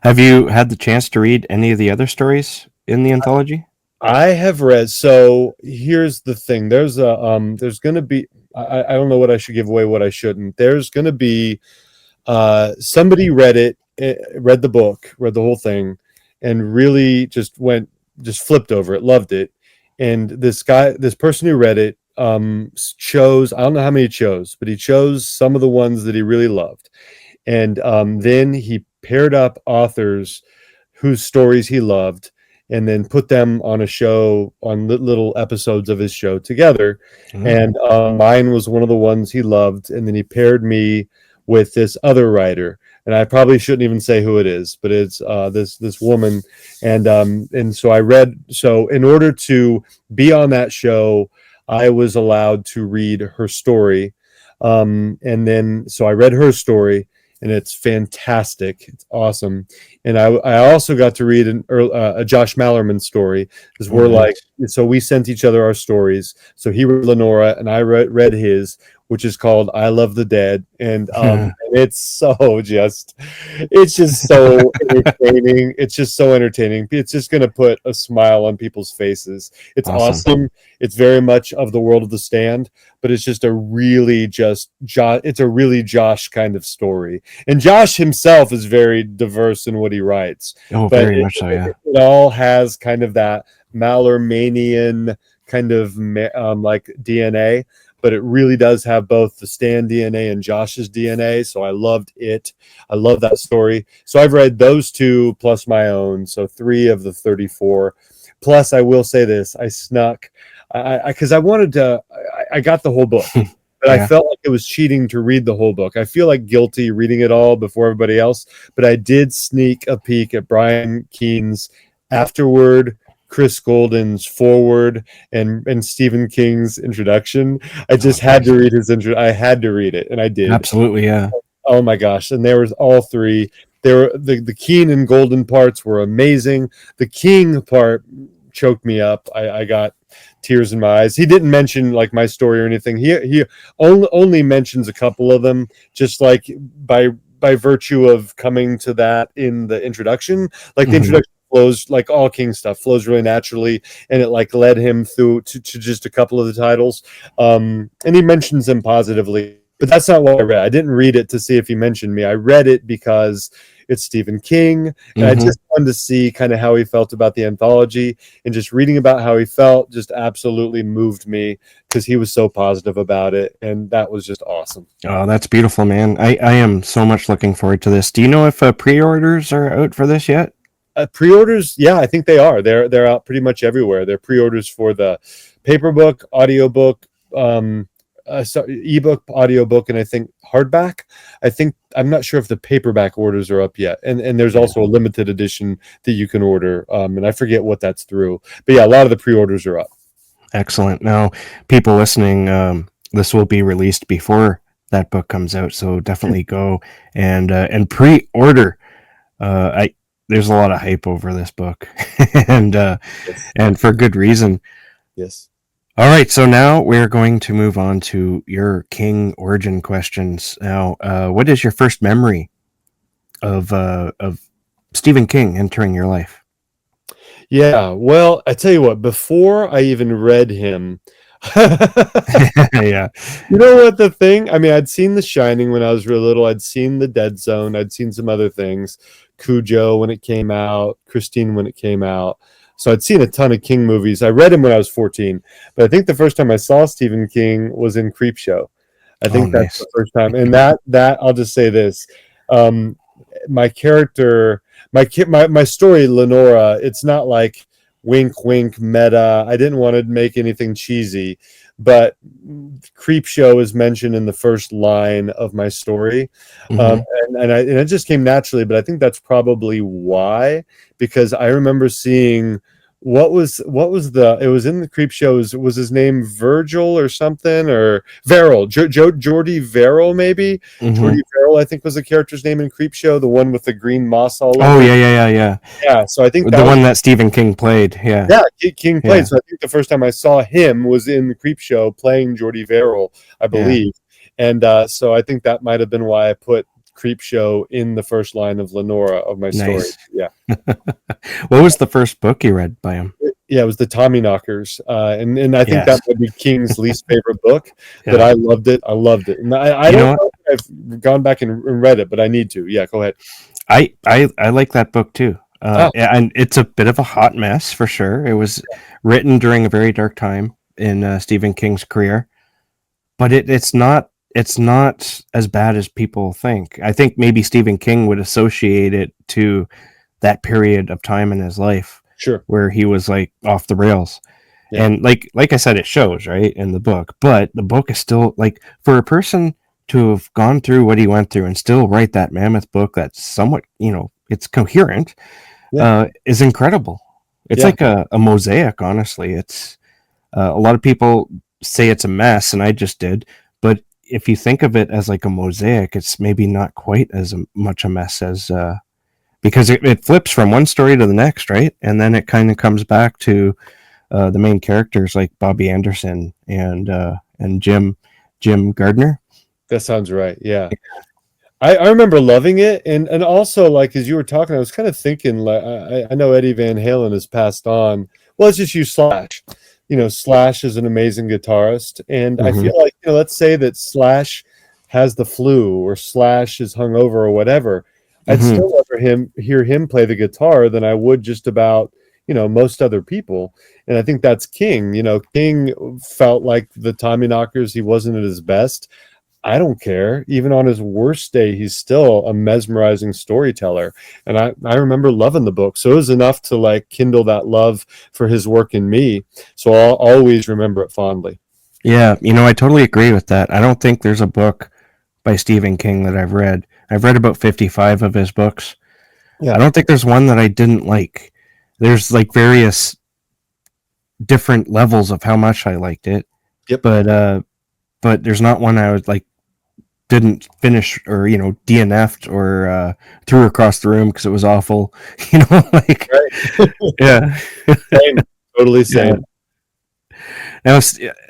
Have you had the chance to read any of the other stories in the anthology? I have read. So here's the thing. There's going to be. I don't know what I should give away, what I shouldn't. There's going to be somebody read it, read the book, read the whole thing, and really just flipped over it, loved it. And this person who read it, chose, I don't know how many he chose, but he chose some of the ones that he really loved. And then he paired up authors whose stories he loved, and then put them on a show, on little episodes of his show together. Oh, And mine was one of the ones he loved, and then he paired me with this other writer, and I probably shouldn't even say who it is, but it's this woman. And so I read. So in order to be on that show, I was allowed to read her story, and then so I read her story, and it's fantastic. It's awesome. And I also got to read a Josh Mallerman story, because oh, we're like, nice. so we sent each other our stories. So he read Lenora, and I read his, which is called I Love the Dead. And it's it's just so entertaining. It's just so entertaining. It's just going to put a smile on people's faces. It's Awesome. awesome. It's very much of the world of The Stand, but it's just a really it's a really Josh kind of story. And Josh himself is very diverse in what he writes, Oh, but very much so. Yeah. it all has kind of that Mallermanian kind of like DNA, but it really does have both the Stan DNA and Josh's DNA. So I loved it. I love that story. So I've read those two plus my own. So three of the 34. Plus, I will say this: I snuck, because I wanted to. I got the whole book, but I Yeah. felt like it was cheating to read the whole book. I feel like guilty reading it all before everybody else, but I did sneak a peek at Brian Keene's afterword, Chris Golden's forward, and Stephen King's introduction. I Oh, just had nice. to read his intro. I had to read it, and I did. Absolutely. Yeah. Oh my gosh! And there was all three. There were the Keene and Golden parts were amazing. The King part choked me up. I got tears in my eyes. He didn't mention like my story or anything. He only mentions a couple of them, just like by virtue of coming to that in the introduction. Like the Hmm. introduction flows, like all King stuff flows really naturally, and it like led him through to just a couple of the titles. And he mentions them positively, but that's not what I read. I didn't read it to see if he mentioned me. I read it because it's Stephen King, and I Hmm. just wanted to see kind of how he felt about the anthology. And just reading about how he felt just absolutely moved me, because he was so positive about it, and that was just awesome. Oh, that's beautiful, man. I am so much looking forward to this. Do you know if pre-orders are out for this yet? Pre-orders, yeah, I think they are. They're out pretty much everywhere. They're pre-orders for the paper book, audiobook, ebook, audiobook, and I think hardback. I'm not sure if the paperback orders are up yet. And there's Yeah. also a limited edition that you can order. And I forget what that's through. But yeah, a lot of the pre-orders are up. Excellent. Now, people listening, this will be released before that book comes out, so definitely go and pre-order. I There's a lot of hype over this book, and Yes. and for good reason. Yes. All right, so now we're going to move on to your King origin questions. Now, what is your first memory of Stephen King entering your life? Yeah, well, I tell you what, before I even read him, Yeah. you know what the thing? I mean, I'd seen The Shining when I was real little. I'd seen The Dead Zone. I'd seen some other things, Cujo when it came out, Christine when it came out. So I'd seen a ton of King movies. I read him when I was 14, but I think the first time I saw Stephen King was in Creepshow. I Oh, think that's the nice. first time. And that I'll just say this. Um, my character, my story, Lenora, it's not like wink wink meta. I didn't want to make anything cheesy, but Creepshow is mentioned in the first line of my story. um, Hmm. and it just came naturally, but I think that's probably why, because I remember seeing what was the it was in the Creep Shows. Was his name Virgil or something, or Verrill, Jordy Verrill, maybe Hmm. Jordy Verrill, I think was the character's name in Creep Show, the one with the green moss all Oh, over his. yeah, yeah, yeah, yeah. Yeah, so I think The that was. one that Stephen King played. Yeah, Yeah, King played. yeah, So I think the first time I saw him was in the Creep Show playing Jordy Verrill, I yeah. believe. And so I think that might have been why I put Creep Show in the first line of Lenora of my story. Nice. Yeah. What was the first book you read by him? Yeah, it was the Tommyknockers. And I think that Yes. would be King's least favorite book, but Yeah. I loved it. I loved it. And I You know don't what? know if I've gone back and read it, but I need to. Yeah, go ahead. I like that book too. Ah, And it's a bit of a hot mess for sure. It was written during a very dark time in Stephen King's career, but it's not as bad as people think. I think maybe Stephen King would associate it to that period of time in his life sure. where he was like off the rails. Yeah. And like I said, it shows right in the book, but the book is still like for a person to have gone through what he went through and still write that mammoth book that's somewhat it's coherent, Yeah. is incredible. It's Yeah. like a mosaic, honestly. It's a lot of people say it's a mess, and I just did, but if you think of it as like a mosaic, it's maybe not quite as much a mess as because it flips from one story to the next, right? And then it kind of comes back to the main characters like Bobby Anderson and Jim Gardner. That sounds right. Yeah. I remember loving it, and also, like, as you were talking, I was kind of thinking, like, I know Eddie Van Halen has passed on. Well, let's just use Slash. Slash is an amazing guitarist, and I Hmm. feel like, let's say that Slash has the flu, or Slash is hungover, or whatever. I'd Hmm. still rather hear him play the guitar than I would just about most other people. And I think that's King. King felt like the Tommyknockers. He wasn't at his best. I don't care. Even on his worst day, he's still a mesmerizing storyteller. And I remember loving the book. So it was enough to like kindle that love for his work in me. So I'll always remember it fondly. Yeah, I totally agree with that. I don't think there's a book by Stephen King that I've read. I've read about 55 of his books. I Yeah. don't think there's one that I didn't like. There's like various different levels of how much I liked it, Yep. but there's not one I was like didn't finish or DNF'd or threw across the room because it was awful. Like Right. yeah, Same. Totally yeah. same. Now,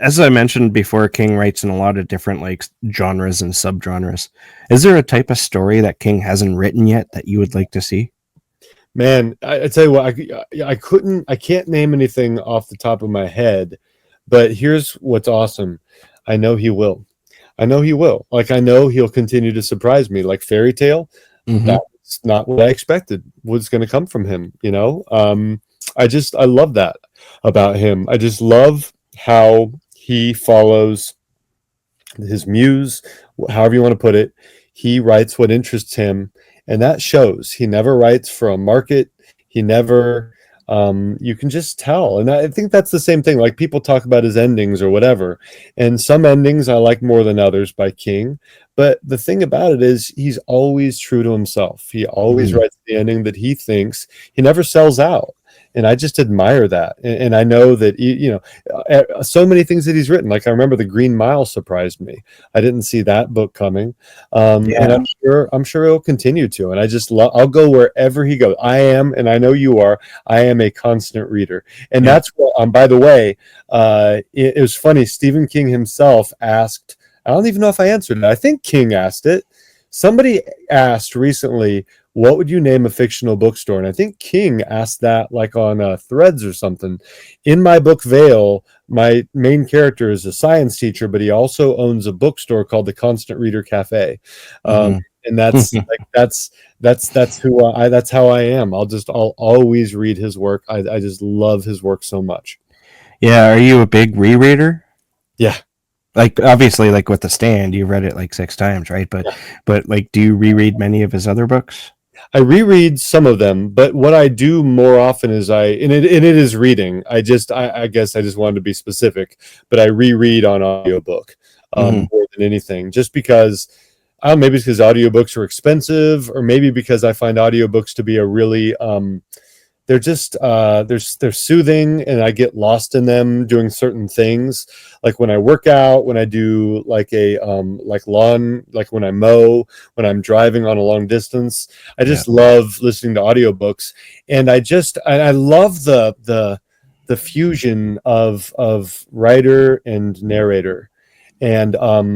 as I mentioned before, King writes in a lot of different like genres and subgenres. Is there a type of story that King hasn't written yet that you would like to see? Man, I tell you what, I can't name anything off the top of my head, but here's what's awesome. I know he will. I know he will. Like, I know he'll continue to surprise me. Like Fairy Tale, Mm-hmm. that's not what I expected was going to come from him. I love that about him. I just love how he follows his muse, however you want to put it. He writes what interests him, and that shows. He never writes for a market. He never. You can just tell, and I think that's the same thing. Like, people talk about his endings or whatever, and some endings I like more than others by King. But the thing about it is, he's always true to himself. He always Mm-hmm. writes the ending that he thinks. He never sells out. and I just admire that. And I know that so many things that he's written. Like I remember The Green Mile surprised me. I didn't see that book coming, and Yeah. I'm sure it'll continue to. And I just I'll go wherever he goes. I am, and I know you are. I am a constant reader, and Yeah. that's what. By the way, it was funny. Stephen King himself asked. I don't even know if I answered it. I think King asked it. Somebody asked recently, what would you name a fictional bookstore? And I think King asked that like on Threads or something. In my book Vale, my main character is a science teacher, but he also owns a bookstore called the Constant Reader Cafe. Um, Hmm. and that's like that's who that's how I am. I'll always read his work. I just love his work so much. Yeah. Are you a big rereader? Yeah. Like obviously, like with The Stand, you read it like 6 times, right? But like, do you reread many of his other books? I reread some of them, but what I do more often is it is reading. I guess I just wanted to be specific, but I reread on audiobook Hmm. more than anything, just because I don't know, maybe it's because audiobooks are expensive, or maybe because I find audiobooks to be a really they're just they're soothing, and I get lost in them doing certain things, like when I work out, when I do like a like lawn, like when I mow, when I'm driving on a long distance. I Yeah. just love listening to audiobooks, and I love the fusion of writer and narrator. And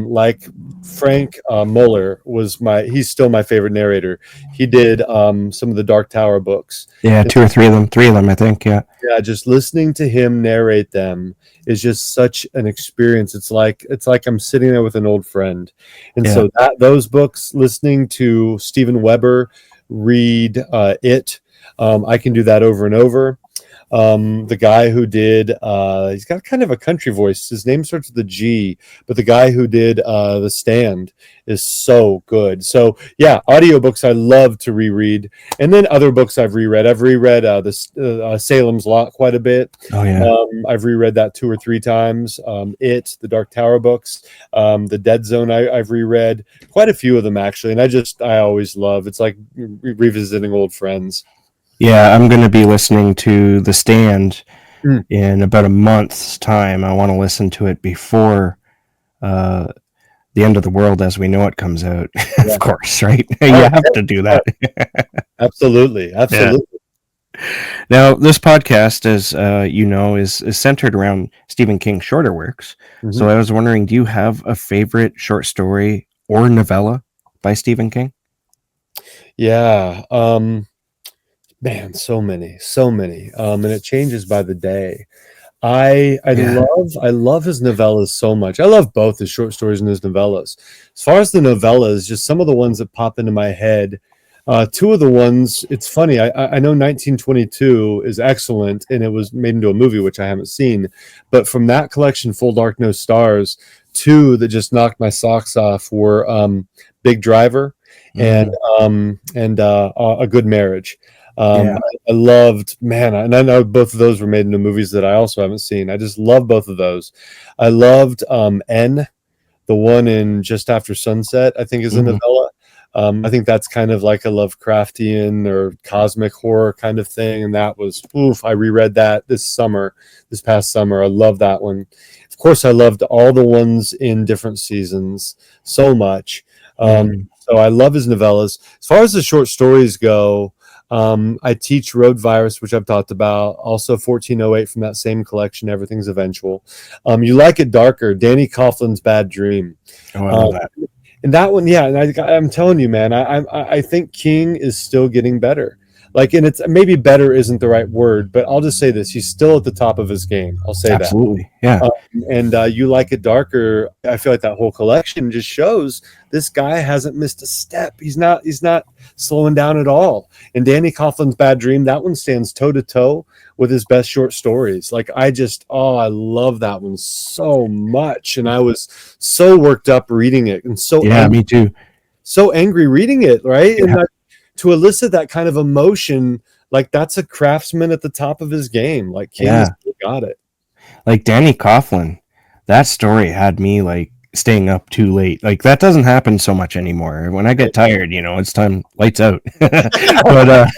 like Frank Muller he's still my favorite narrator. He did some of the Dark Tower books. Yeah. Two or three of them. Three of them, I think. Yeah. Yeah, just listening to him narrate them is just such an experience. It's like I'm sitting there with an old friend. And Yeah. so those books, listening to Steven Weber read it, I can do that over and over. The guy who did he's got kind of a country voice. His name starts with a G, but the guy who did The Stand is so good. So yeah, audiobooks I love to reread. And then other books I've reread. I've reread Salem's Lot quite a bit. Oh yeah. I've reread that 2 or 3 times. The Dark Tower books, The Dead Zone. I've reread quite a few of them actually, and I always love. It's like revisiting old friends. Yeah. I'm going to be listening to The Stand Mm. in about a month's time. I want to listen to it before uh, the end of the world as we know it comes out. Yeah. Of course, right? You Oh, have to do yeah. that. Absolutely, Yeah. absolutely. Now, this podcast, as is centered around Stephen King's shorter works. So Mhm. I was wondering, do you have a favorite short story or novella by Stephen King? Yeah, man, so many, and it changes by the day. Yeah. I love his novellas so much. I love both his short stories and his novellas. As far as the novellas, just some of the ones that pop into my head. Two of the ones, it's funny. I know 1922 is excellent, and it was made into a movie, which I haven't seen. But from that collection, Full Dark No Stars, two that just knocked my socks off were Big Driver and Mm, A Good Marriage. yeah. I loved, man, and I know both of those were made into movies that I also haven't seen. I just love both of those. I loved N, the one in Just After Sunset, I think is a Hmm. novella. I think that's kind of like a Lovecraftian or cosmic horror kind of thing. And that was, oof, I reread that this past summer. I love that one. Of course, I loved all the ones in different seasons so much. Mm, So I love his novellas. As far as the short stories go, I teach Road Virus, which I've talked about. Also 1408 from that same collection, Everything's Eventual. You Like It Darker, Danny Coughlin's Bad Dream. oh, I Uh, love that. and that one, yeah, and I'm telling you, man, I think King is still getting better. Like, and it's maybe better isn't the right word, but I'll just say this: he's still at the top of his game. I'll say that. Absolutely. Yeah. Um, and You Like It Darker. I feel like that whole collection just shows this guy hasn't missed a step. He's not slowing down at all. And Danny Coughlin's Bad Dream, that one stands toe to toe with his best short stories. Like I love that one so much, and I was so worked up reading it, and Yeah, me too. so angry reading it, right? Yeah. To elicit that kind of emotion, like that's a craftsman at the top of his game. Like King has Yeah. got it. Like Danny Coughlin, that story had me like staying up too late. Like that doesn't happen so much anymore. When I get tired, it's time, lights out. But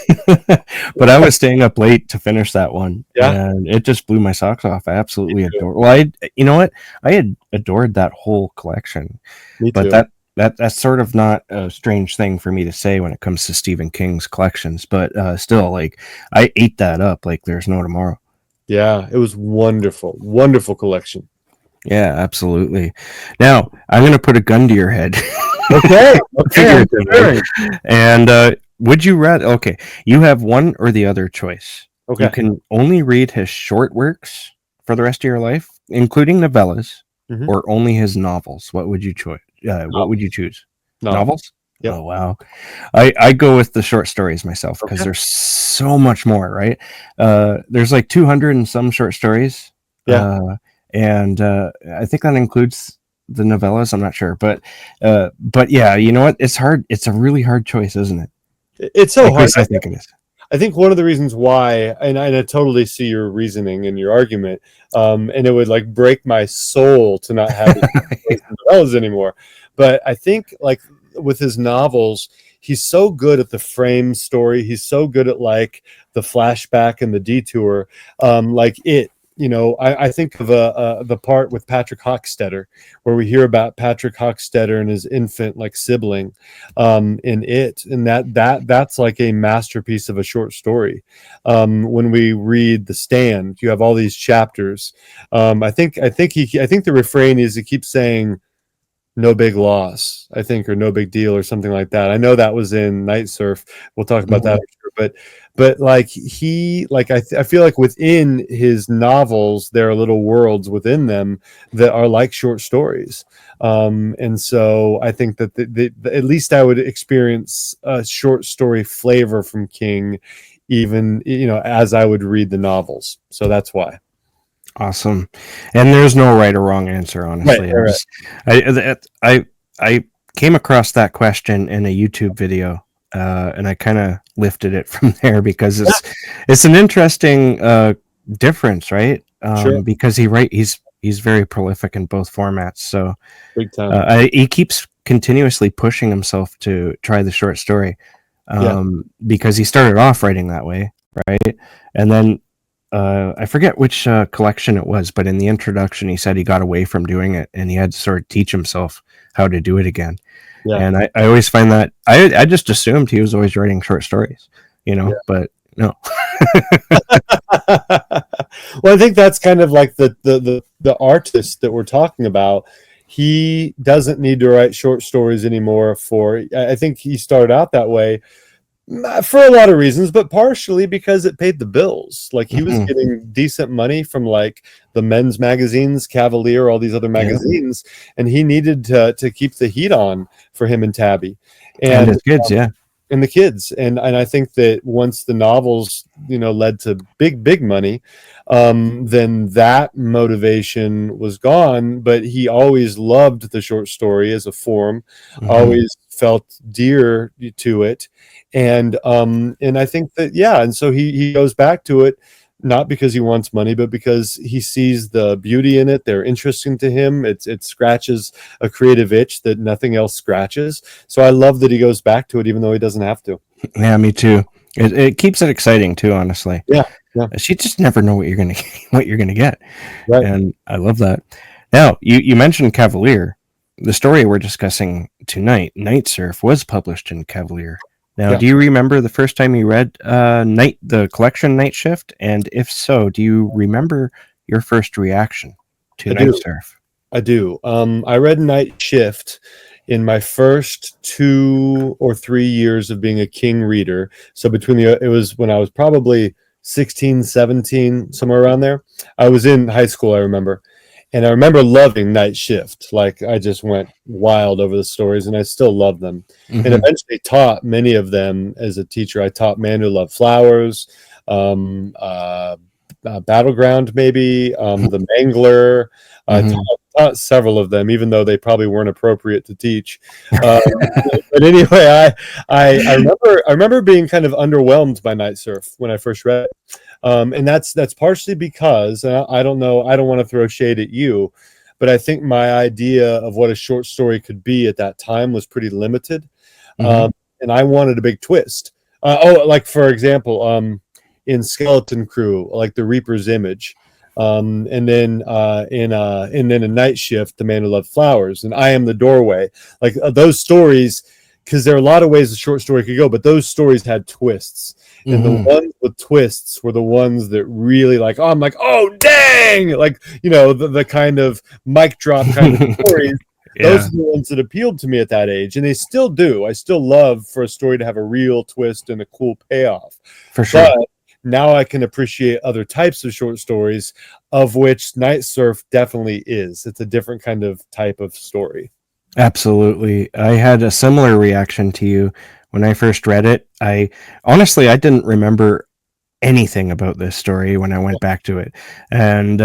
but I was staying up late to finish that one, Yeah, and it just blew my socks off. I absolutely adore. Well, you know what? I had adored that whole collection, me but too. that's sort of not a strange thing for me to say when it comes to Stephen King's collections. But still, like I ate that up like there's no tomorrow. Yeah, it was wonderful, wonderful collection. Yeah, absolutely. Now I'm going to put a gun to your head. Okay, okay, I'm Figuratively. preparing. And would you rather? Okay, you have one or the other choice. You Okay. can only read his short works for the rest of your life, including novellas, Mm-hmm. or only his novels. What would you choose? What would you choose? Novel. Novels? Yep. Oh wow, I go with the short stories myself because Okay. there's so much more. Right? There's like 200 and some short stories. Yeah. And I think that includes the novellas. I'm not sure, but yeah, you know what? It's hard. It's a really hard choice, isn't it? It's so At hard. least I think it is. I think one of the reasons why, and I totally see your reasoning and your argument, and it would like break my soul to not have novellas anymore. But I think like with his novels, he's so good at the frame story. He's so good at like the flashback and the detour. Like it, I think of the part with Patrick Hockstetter, where we hear about Patrick Hockstetter and his infant like sibling, in it, and that's like a masterpiece of a short story. When we read The Stand, you have all these chapters. I think the refrain is he keeps saying no big loss, I think, or no big deal, or something like that. I know that was in Night Surf. We'll talk about that, Mhm. I'm sure. But like he, like I feel like within his novels, there are little worlds within them that are like short stories. And so I think that at least I would experience a short story flavor from King, even as I would read the novels. So that's why. Awesome. And there's no right or wrong answer, Right, honestly. right, I came across that question in a YouTube video, and I kind of lifted it from there because it's an interesting difference, right? sure, Because he's very prolific in both formats. So big time. he keeps continuously pushing himself to try the short story, Yeah, because he started off writing that way, right? And then I forget which collection it was, but in the introduction, he said he got away from doing it and he had to sort of teach himself how to do it again. yeah. And I always find that I just assumed he was always writing short stories, but no. Well, I think that's kind of like the artist that we're talking about. He doesn't need to write short stories anymore. I think he started out that way for a lot of reasons, but partially because it paid the bills. Like he was Mhm. getting decent money from like the men's magazines, Cavalier, all these other Yeah. magazines, and he needed to keep the heat on for him and Tabby. And And his kids, yeah. and the kids, and I think that once the novels led to big money, then that motivation was gone, but he always loved the short story as a form, Mhm. always felt dear to it, and I think that, yeah, and so he goes back to it, not because he wants money, but because he sees the beauty in it. They're interesting to him. It scratches a creative itch that nothing else scratches. So I love that he goes back to it, even though he doesn't have to. Yeah, me too. It keeps it exciting too, honestly. Yeah, yeah, You just never know what you're gonna what you're gonna get, right. and I love that. Now, you mentioned Cavalier. The story we're discussing tonight, Night Surf, was published in Cavalier. Now, Yeah, do you remember the first time you read the collection Night Shift? And if so, do you remember your first reaction to I Night do. Surf? I do. I read Night Shift in my first 2 or 3 years of being a King reader. So it was when I was probably 16, 17, somewhere around there. I was in high school, I remember. And I remember loving Night Shift. Like I just went wild over the stories, and I still love them. And Mm-hmm. eventually taught many of them as a teacher. I taught Man Who Loved Flowers, um, uh, Battleground, maybe, the Mangler. I Mm-hmm. taught several of them, even though they probably weren't appropriate to teach. Um, but anyway, I remember being kind of underwhelmed by Night Surf when I first read it. And that's partially because, I don't know, I don't want to throw shade at you, but I think my idea of what a short story could be at that time was pretty limited. Mm-hmm. And I wanted a big twist. Like for example, in Skeleton Crew, like the Reaper's Image, and then in Night Shift, The Man Who Loved Flowers, and I Am the Doorway. Like those stories, because there are a lot of ways a short story could go, but those stories had twists, and the ones with twists were the ones that really like. Oh, I'm like, oh dang! Like the kind of mic drop kind of stories. Yeah. Those are the ones that appealed to me at that age, and they still do. I still love for a story to have a real twist and a cool payoff. For sure. But now I can appreciate other types of short stories, of which Night Surf definitely is. It's a different kind of type of story. Absolutely. I had a similar reaction to you when I first read it. I didn't remember anything about this story when I went back to it, and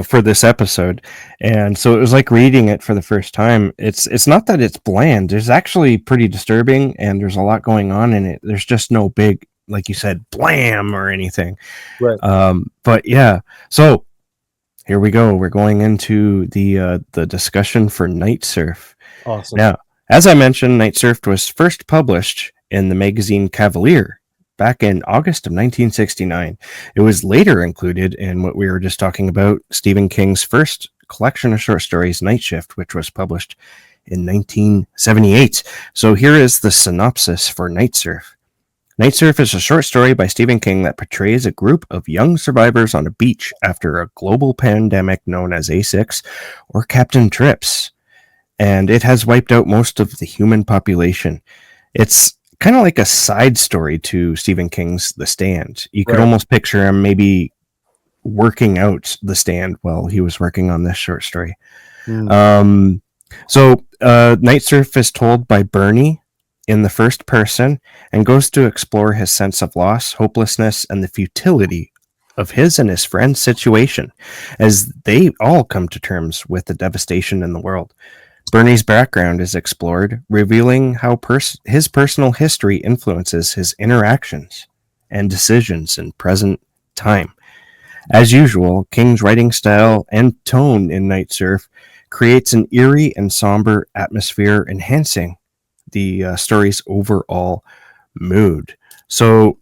for this episode, and so it was like reading it for the first time. It's not that it's bland. It's actually pretty disturbing, and there's a lot going on in it. There's just no big, like you said, blam or anything. Right. But yeah, so here we go. We're going into the discussion for Night Surf. Awesome. Now, as I mentioned, Night Surf was first published in the magazine Cavalier back in August of 1969. It was later included in what we were just talking about, Stephen King's first collection of short stories, Night Shift, which was published in 1978. So here is the synopsis for Night Surf. Night Surf is a short story by Stephen King that portrays a group of young survivors on a beach after a global pandemic known as A6 or Captain Trips, and it has wiped out most of the human population. It's kind of like a side story to Stephen King's The Stand. You could almost picture him maybe working out The Stand while he was working on this short story. Night Surf is told by Bernie in the first person and goes to explore his sense of loss, hopelessness, and the futility of his and his friend's situation as they all come to terms with the devastation in the world. Bernie's background is explored, revealing how his personal history influences his interactions and decisions in present time. As usual, King's writing style and tone in Night Surf creates an eerie and somber atmosphere, enhancing the story's overall mood. So,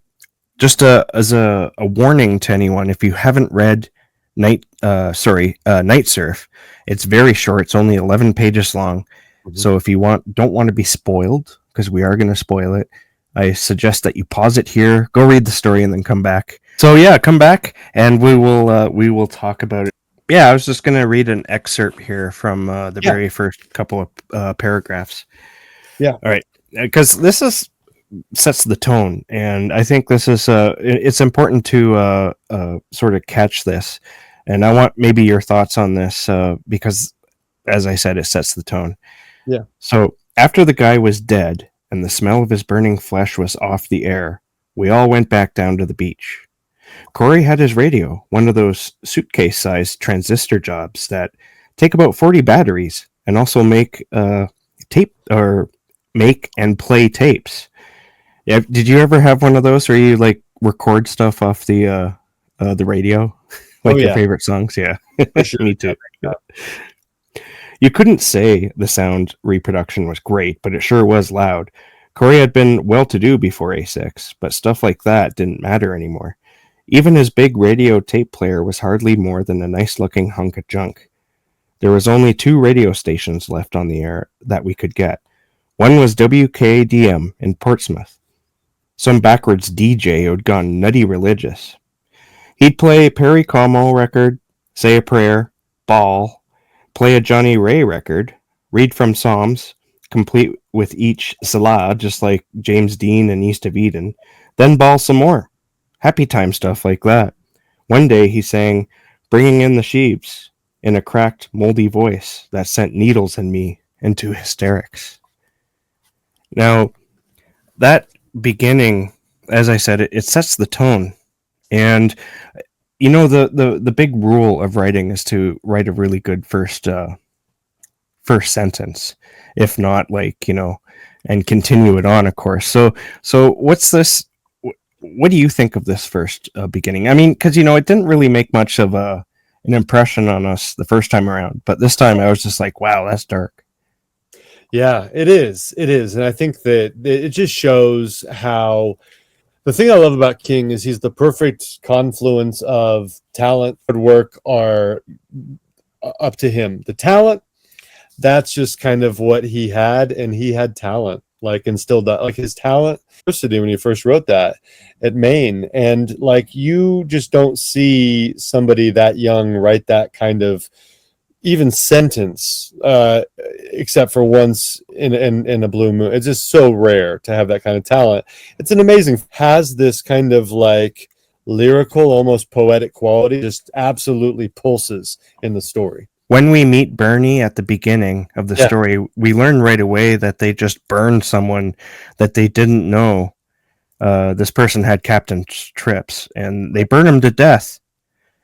just as a warning to anyone, if you haven't read Night Surf, it's very short. It's only 11 pages long. Mm-hmm. So if you don't want to be spoiled, because we are going to spoil it, I suggest that you pause it here, go read the story, and then come back. So yeah, come back, and we will talk about it. Yeah, I was just going to read an excerpt here from the very first couple of paragraphs. Yeah. All right, because this sets the tone, and I think this is it's important to sort of catch this. And I want maybe your thoughts on this because, as I said, it sets the tone. Yeah. So after the guy was dead and the smell of his burning flesh was off the air, we all went back down to the beach. Corey had his radio, one of those suitcase-sized transistor jobs that take about 40 batteries and also make and play tapes. Yeah, did you ever have one of those where you like record stuff off the radio? Like your favorite songs? Yeah. Sure. Me too. You couldn't say the sound reproduction was great, but it sure was loud. Corey had been well-to-do before A6, but stuff like that didn't matter anymore. Even his big radio tape player was hardly more than a nice-looking hunk of junk. There was only 2 radio stations left on the air that we could get. One was WKDM in Portsmouth. Some backwards DJ who'd gone nutty religious. He'd play a Perry Como record, say a prayer, bawl, play a Johnny Ray record, read from Psalms, complete with each Salah, just like James Dean and East of Eden, then bawl some more. Happy time stuff like that. One day he sang, Bringing in the Sheaves, in a cracked, moldy voice that sent needles in me into hysterics. Now, that beginning, as I said, it sets the tone. And you know, the big rule of writing is to write a really good first sentence, if not and continue it on, of course. So what's this? What do you think of this first beginning? I mean, because it didn't really make much of an impression on us the first time around, but this time I was just like, wow, that's dark. Yeah, it is. It is. And I think that it just shows how the thing I love about King is he's the perfect confluence of talent, hard work are up to him. The talent, that's just kind of what he had, and he had talent, like instilled that, like his talent university when he first wrote that at Maine. And like you just don't see somebody that young write that kind of even sentence, except for once in a blue moon. It's just so rare to have that kind of talent. It's an amazing, has this kind of like lyrical, almost poetic quality, just absolutely pulses in the story. When we meet Bernie at the beginning of the Yeah. story, we learn right away that they just burned someone that they didn't know. This person had captain's trips, and they burned him to death.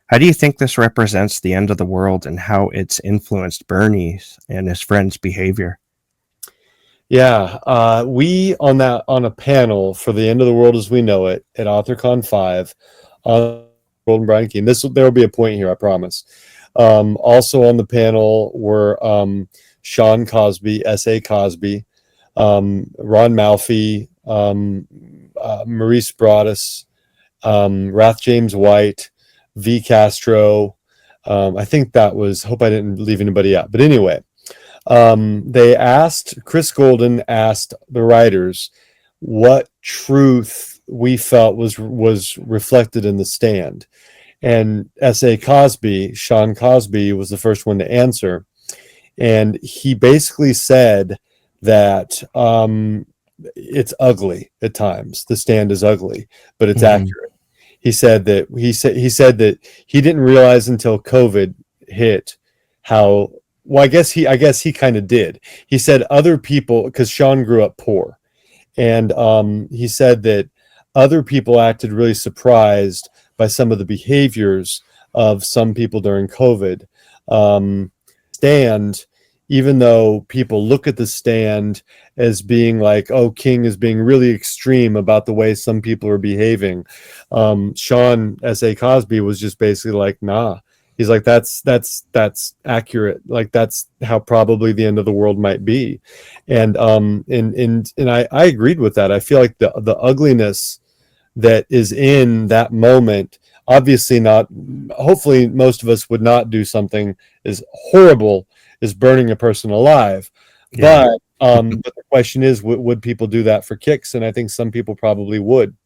How do you think this represents the end of the world and how it's influenced Bernie's and his friends' behavior? Yeah, we on a panel for the end of the world as we know it at AuthorCon 5 on World and Brian Keene. There will be a point here, I promise. Also on the panel were Sean Cosby, S.A. Cosby, Ron Malfi, Maurice Broaddus, Rath James White, V. Castro. I think that was, hope I didn't leave anybody out. But anyway, Chris Golden asked the writers what truth we felt was reflected in The Stand. And S.A. Cosby, Sean Cosby, was the first one to answer. And he basically said that it's ugly at times. The Stand is ugly, but it's accurate. He said that he didn't realize until COVID hit how well. I guess he kind of did. He said other people, because Sean grew up poor, and he said that other people acted really surprised by some of the behaviors of some people during COVID. Stand, even though people look at The Stand as being like, oh, King is being really extreme about the way some people are behaving. Sean S.A. Cosby was just basically like, nah. He's like, that's accurate. Like that's how probably the end of the world might be. And I agreed with that. I feel like the ugliness that is in that moment, obviously not, hopefully most of us would not do something as horrible as burning a person alive. Yeah. But the question is, would people do that for kicks? And I think some people probably would,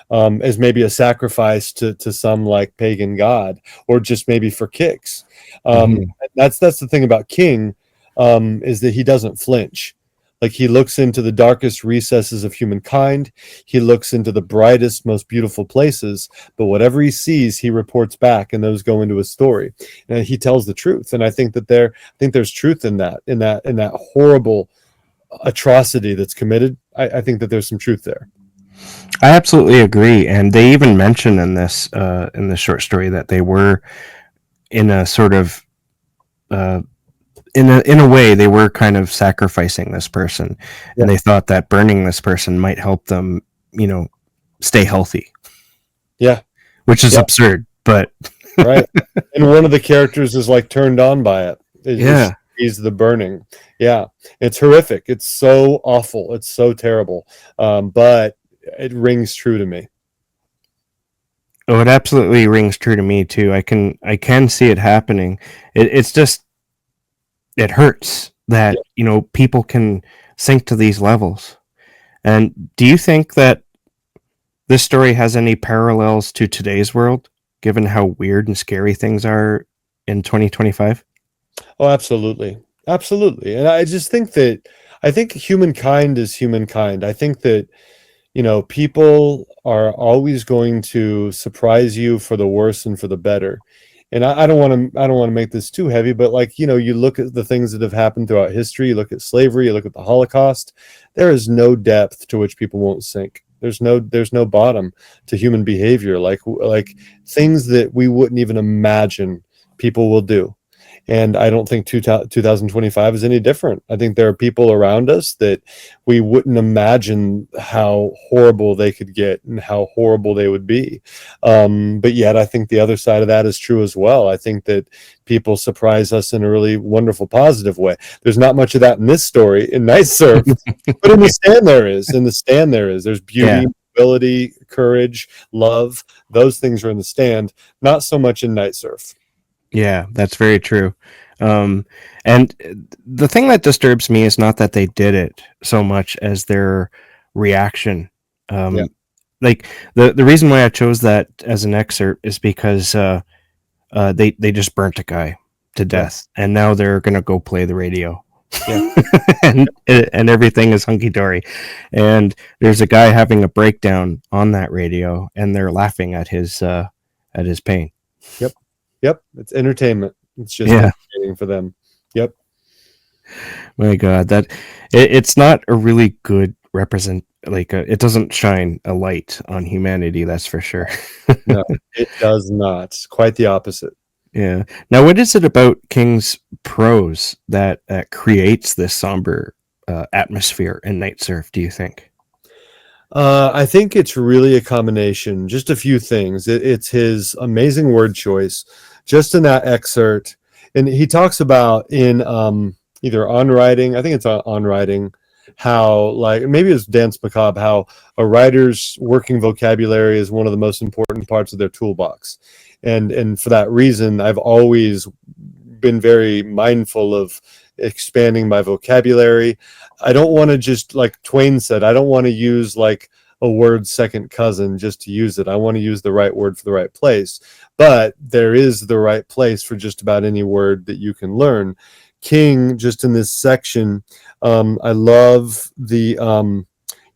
as maybe a sacrifice to some like pagan god, or just maybe for kicks. That's the thing about King, is that he doesn't flinch. Like he looks into the darkest recesses of humankind. He looks into the brightest, most beautiful places. But whatever he sees, he reports back, and those go into his story. And he tells the truth. And I think that there's truth in that horrible atrocity that's committed. I think that there's some truth there. I absolutely agree, and they even mention in this short story that they were in a sort of in a way they were kind of sacrificing this person, and they thought that burning this person might help them, stay healthy. Yeah, which is absurd, but right. And one of the characters is like turned on by it. He's the burning. Yeah, it's horrific. It's so awful. It's so terrible. But it rings true to me. Oh, it absolutely rings true to me too. I can see it happening. It's just, it hurts that people can sink to these levels. And do you think that this story has any parallels to today's world, given how weird and scary things are in 2025? Oh, absolutely. Absolutely. And I just think humankind is humankind. I think that, people are always going to surprise you for the worse and for the better. And I don't want to make this too heavy, but like, you look at the things that have happened throughout history, you look at slavery, you look at the Holocaust, there is no depth to which people won't sink. There's no bottom to human behavior, like things that we wouldn't even imagine people will do. And I don't think 2025 is any different. I think there are people around us that we wouldn't imagine how horrible they could get and how horrible they would be. But yet, I think the other side of that is true as well. I think that people surprise us in a really wonderful, positive way. There's not much of that in this story in Night Surf, but in the stand there is. In the stand there is. There's beauty, Yeah. ability, courage, love. Those things are in the stand. Not so much in Night Surf. Yeah, that's very true. Um, and the thing that disturbs me is not that they did it so much as their reaction. Yeah. Um, like the reason why I chose that as an excerpt is because they just burnt a guy to Yeah. death, and now they're gonna go play the radio, Yeah. and everything is hunky dory, and there's a guy having a breakdown on that radio, and they're laughing at his pain. Yep. Yep. It's entertainment. It's just Yeah. entertaining for them. Yep. My God, it's not a really good represent. Like it doesn't shine a light on humanity. That's for sure. No, it does not. Quite the opposite. Yeah. Now, what is it about King's prose that creates this somber atmosphere in Night Surf? Do you think? I think it's really a combination, just a few things. It's his amazing word choice, just in that excerpt. And he talks about in either on writing, I think it's on writing, how, like, maybe it's Dance Macabre, how a writer's working vocabulary is one of the most important parts of their toolbox. And for that reason, I've always been very mindful of expanding my vocabulary. I don't want to just, like Twain said, I don't want to use like a word second cousin just to use it. I want to use the right word for the right place. But there is the right place for just about any word that you can learn. King, just in this section, I love the,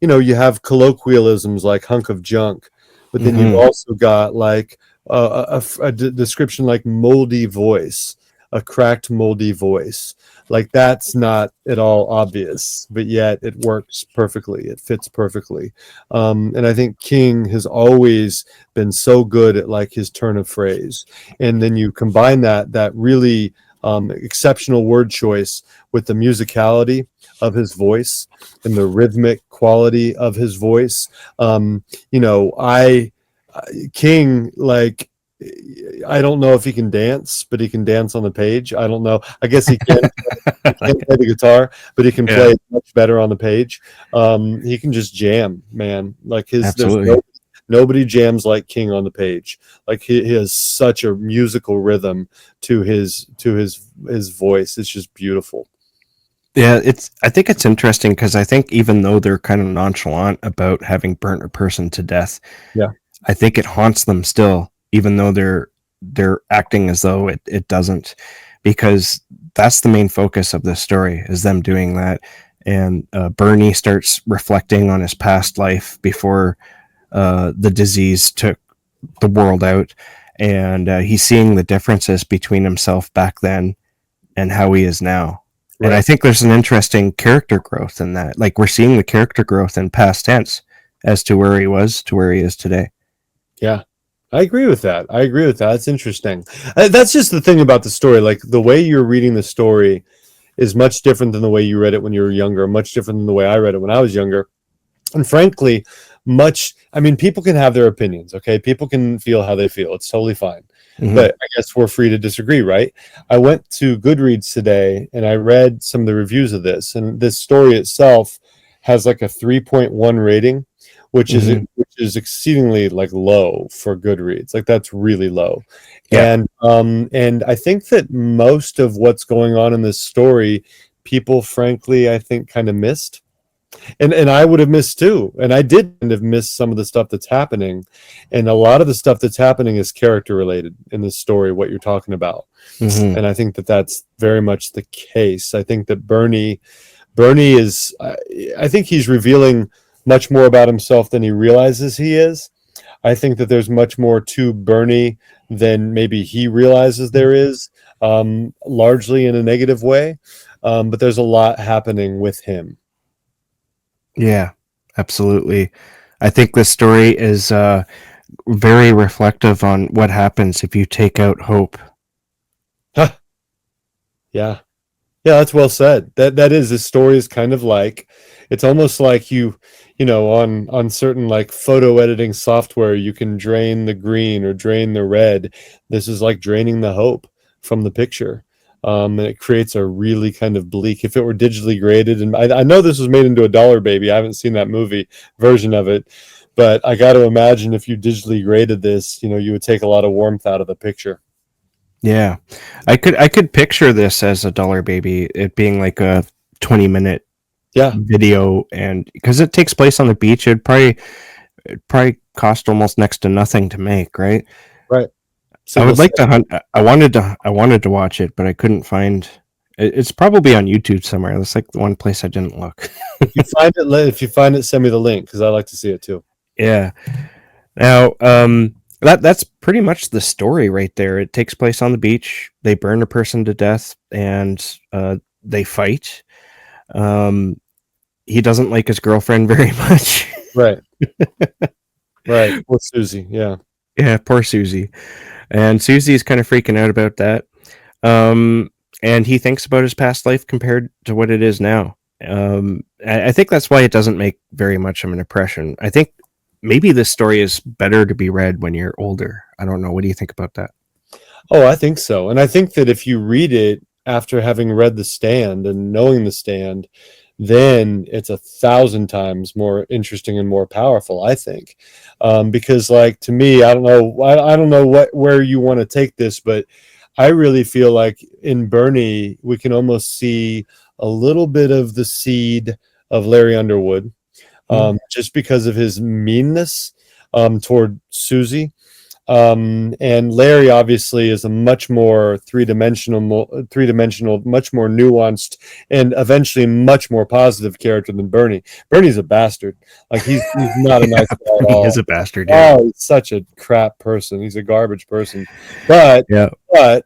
you have colloquialisms like hunk of junk, but then you've also got like a description like moldy voice, a cracked, moldy voice. Like that's not at all obvious, but yet it works perfectly. It fits perfectly. And I think King has always been so good at like his turn of phrase. And then you combine that really exceptional word choice with the musicality of his voice and the rhythmic quality of his voice. King, like, I don't know if he can dance, but he can dance on the page. I don't know. I guess he can. He can't play the guitar, but he can play much better on the page. He can just jam, man. Like Absolutely. nobody jams like King on the page. Like he has such a musical rhythm to his voice. It's just beautiful. Yeah, I think it's interesting because I think even though they're kind of nonchalant about having burnt a person to death, Yeah. I think it haunts them still, even though they're acting as though it doesn't, because that's the main focus of this story is them doing that. And Bernie starts reflecting on his past life before the disease took the world out, and he's seeing the differences between himself back then and how he is now. And I Right. think there's an interesting character growth in that. Like we're seeing the character growth in past tense as to where he was to where he is today. Yeah. I agree with that. That's interesting. That's just the thing about the story. Like the way you're reading the story is much different than the way you read it when you were younger, much different than the way I read it when I was younger. And frankly, people can have their opinions, okay? People can feel how they feel. It's totally fine. Mm-hmm. But I guess we're free to disagree, right? I went to Goodreads today and I read some of the reviews of this, and this story itself has like a 3.1 rating, which is exceedingly like low for Goodreads. Like that's really low. Yeah. And I think that most of what's going on in this story, people frankly I think kind of missed. And I would have missed too. And I did kind of miss some of the stuff that's happening. And a lot of the stuff that's happening is character related in this story, what you're talking about. Mm-hmm. And I think that that's very much the case. I think that Bernie is, I think he's revealing much more about himself than he realizes he is. I think that there's much more to Bernie than maybe he realizes there is, largely in a negative way. But there's a lot happening with him. Yeah, absolutely. I think this story is very reflective on what happens if you take out hope. Huh. Yeah. Yeah, that's well said. That is, this story is kind of like, it's almost like you know, on certain like photo editing software, you can drain the green or drain the red. This is like draining the hope from the picture. And it creates a really kind of bleak, if it were digitally graded, and I know this was made into a Dollar Baby. I haven't seen that movie version of it, but I got to imagine if you digitally graded this, you know, you would take a lot of warmth out of the picture. Yeah, I could picture this as a Dollar Baby, it being like a 20-minute Yeah, video, and because it takes place on the beach, it'd probably cost almost next to nothing to make, right? right. I Single would like set. to hunt. I wanted to watch it, but I couldn't find. It's probably on YouTube somewhere. That's like the one place I didn't look. If you find it, send me the link because I like to see it too. Yeah. Now, that's pretty much the story right there. It takes place on the beach. They burn a person to death, and they fight. Um, he doesn't like his girlfriend very much. Right, right. With Susie, yeah. Yeah, poor Susie. And Susie is kind of freaking out about that. Um, and he thinks about his past life compared to what it is now. I think that's why it doesn't make very much of an impression. I think maybe this story is better to be read when you're older. I don't know. What do you think about that? Oh, I think so. And I think that if you read it after having read The Stand and knowing The Stand, then it's 1,000 times more interesting and more powerful, I think. Because like to me, I don't know where you want to take this, but I really feel like in Bernie, we can almost see a little bit of the seed of Larry Underwood, Mm. just because of his meanness toward Susie. And Larry obviously is a much more three-dimensional, much more nuanced, and eventually much more positive character than Bernie. Bernie's a bastard. Like he's not a nice guy at He is all. a bastard. Yeah. Oh, he's such a crap person. He's a garbage person. But Yeah.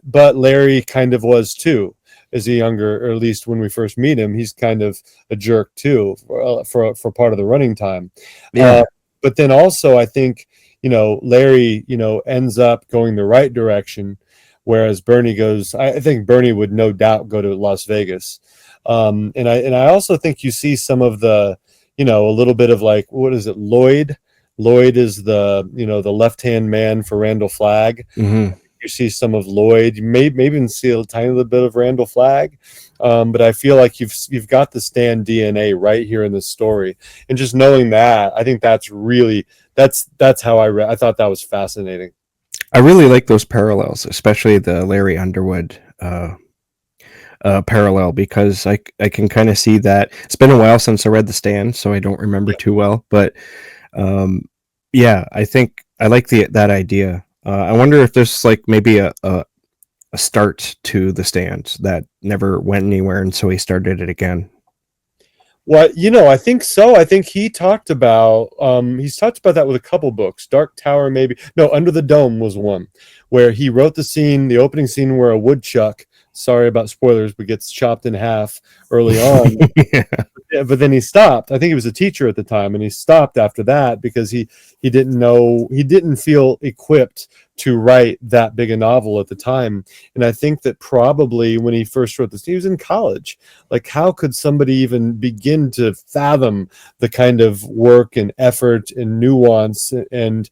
but Larry kind of was too. As a younger, or at least when we first meet him, he's kind of a jerk too for part of the running time. Uh, Yeah. but then also, I think, you know, Larry, you know, ends up going the right direction, whereas Bernie goes. I think Bernie would no doubt go to Las Vegas, and I also think you see some of the, you know, a little bit of like, what is it, Lloyd? Lloyd is the, you know, the left hand man for Randall Flagg. Hmm. You see some of Lloyd. You maybe even see a tiny little bit of Randall Flagg, but I feel like you've got the Stan DNA right here in this story, and just knowing that, I think that's really that's how I thought that was fascinating. I really like those parallels, especially the Larry Underwood parallel, because I can kind of see that. It's been a while since I read The Stand, so I don't remember Yeah. too well. But um, yeah, I think I like that idea. I wonder if there's like maybe a start to The Stand that never went anywhere, and so he started it again. Well, you know, I think so. I think he's talked about that with a couple books. Dark Tower, maybe. No, Under the Dome was one where he wrote the opening scene where a woodchuck, sorry about spoilers, but gets chopped in half early on. Yeah. Yeah, but then he stopped. I think he was a teacher at the time, and he stopped after that because he didn't know, he didn't feel equipped to write that big a novel at the time. And I think that probably when he first wrote this, he was in college. Like, how could somebody even begin to fathom the kind of work and effort and nuance and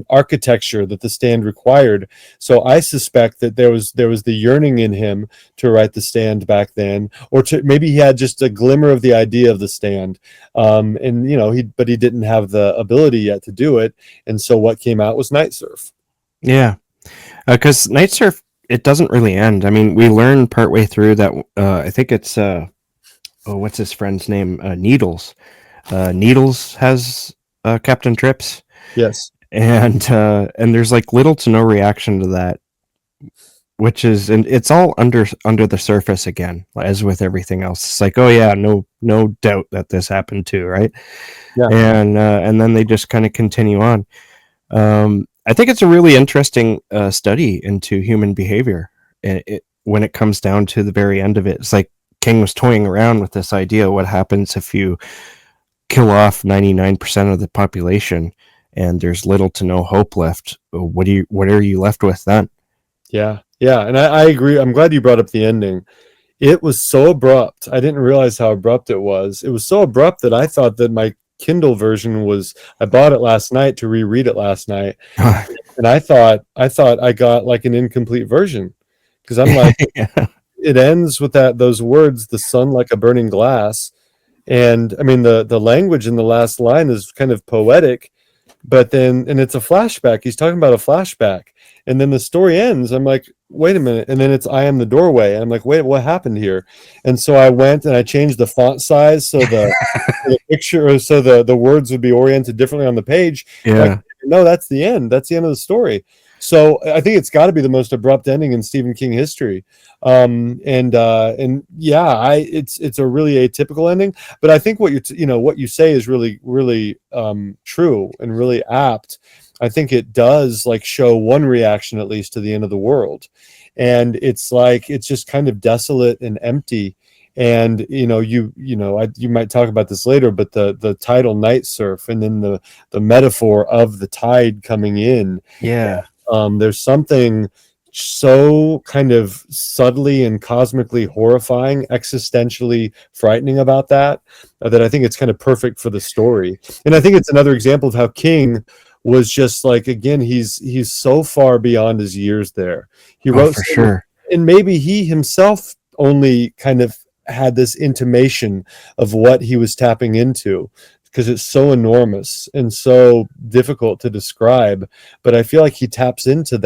architecture that The Stand required? So I suspect that there was the yearning in him to write The Stand back then, or to maybe he had just a glimmer of the idea of The Stand, and you know, he didn't have the ability yet to do it, and so what came out was Night Surf. Yeah, because Night Surf, it doesn't really end. I mean, we learn partway through that. I think it's oh, what's his friend's name? Needles. Needles has Captain Trips, Yes. and there's like little to no reaction to that, which is, and it's all under the surface again, as with everything else. It's like, oh yeah, no doubt that this happened too, right? Yeah. And then they just kind of continue on. I think it's a really interesting study into human behavior. When it comes down to the very end of it, it's like King was toying around with this idea: what happens if you kill off 99% of the population, and there's little to no hope left? What are you left with then? Yeah. Yeah, and I agree. I'm glad you brought up the ending. It was so abrupt. I didn't realize how abrupt it was. It was so abrupt that I thought that my Kindle version was, I bought it last night to reread it last night, and I thought I got like an incomplete version, because I'm like, Yeah. it ends with those words, the sun like a burning glass. And I mean, the language in the last line is kind of poetic, but then, and it's a flashback. He's talking about a flashback, and then the story ends. I'm like, wait a minute. And then it's I am the doorway. And I'm like, wait, what happened here? And so I went and I changed the font size so the picture, or so the words would be oriented differently on the page. Like, Yeah. no, that's the end. That's the end of the story. So I think it's got to be the most abrupt ending in Stephen King history. And yeah, it's a really atypical ending. But I think what you say is really true and really apt. I think it does like show one reaction at least to the end of the world, and it's like it's just kind of desolate and empty. And you might talk about this later, but the tidal night surf, and then the metaphor of the tide coming in. Yeah. There's something so kind of subtly and cosmically horrifying, existentially frightening about that, that I think it's kind of perfect for the story. And I think it's another example of how King was just like, again, he's so far beyond his years there. He Oh, wrote for so, sure. and maybe he himself only kind of had this intimation of what he was tapping into, because it's so enormous and so difficult to describe. But I feel like he taps into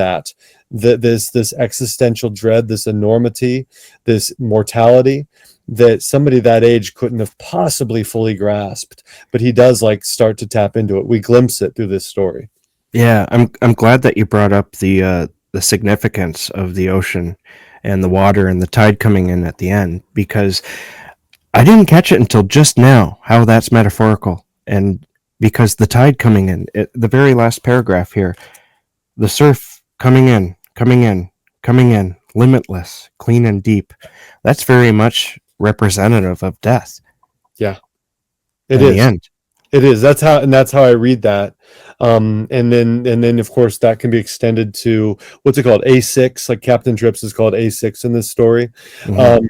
this existential dread, this enormity, this mortality that somebody that age couldn't have possibly fully grasped. But he does like start to tap into it. We glimpse it through this story. Yeah, I'm glad that you brought up the significance of the ocean and the water and the tide coming in at the end, because I didn't catch it until just now how that's metaphorical. And because the tide coming in, the very last paragraph here, the surf coming in, coming in, coming in, limitless, clean and deep. That's very much representative of death Yeah, it and the is. end. It is. That's how I read that. And then of course that can be extended to what's it called? A6, like Captain Trips is called A6 in this story. Mm-hmm.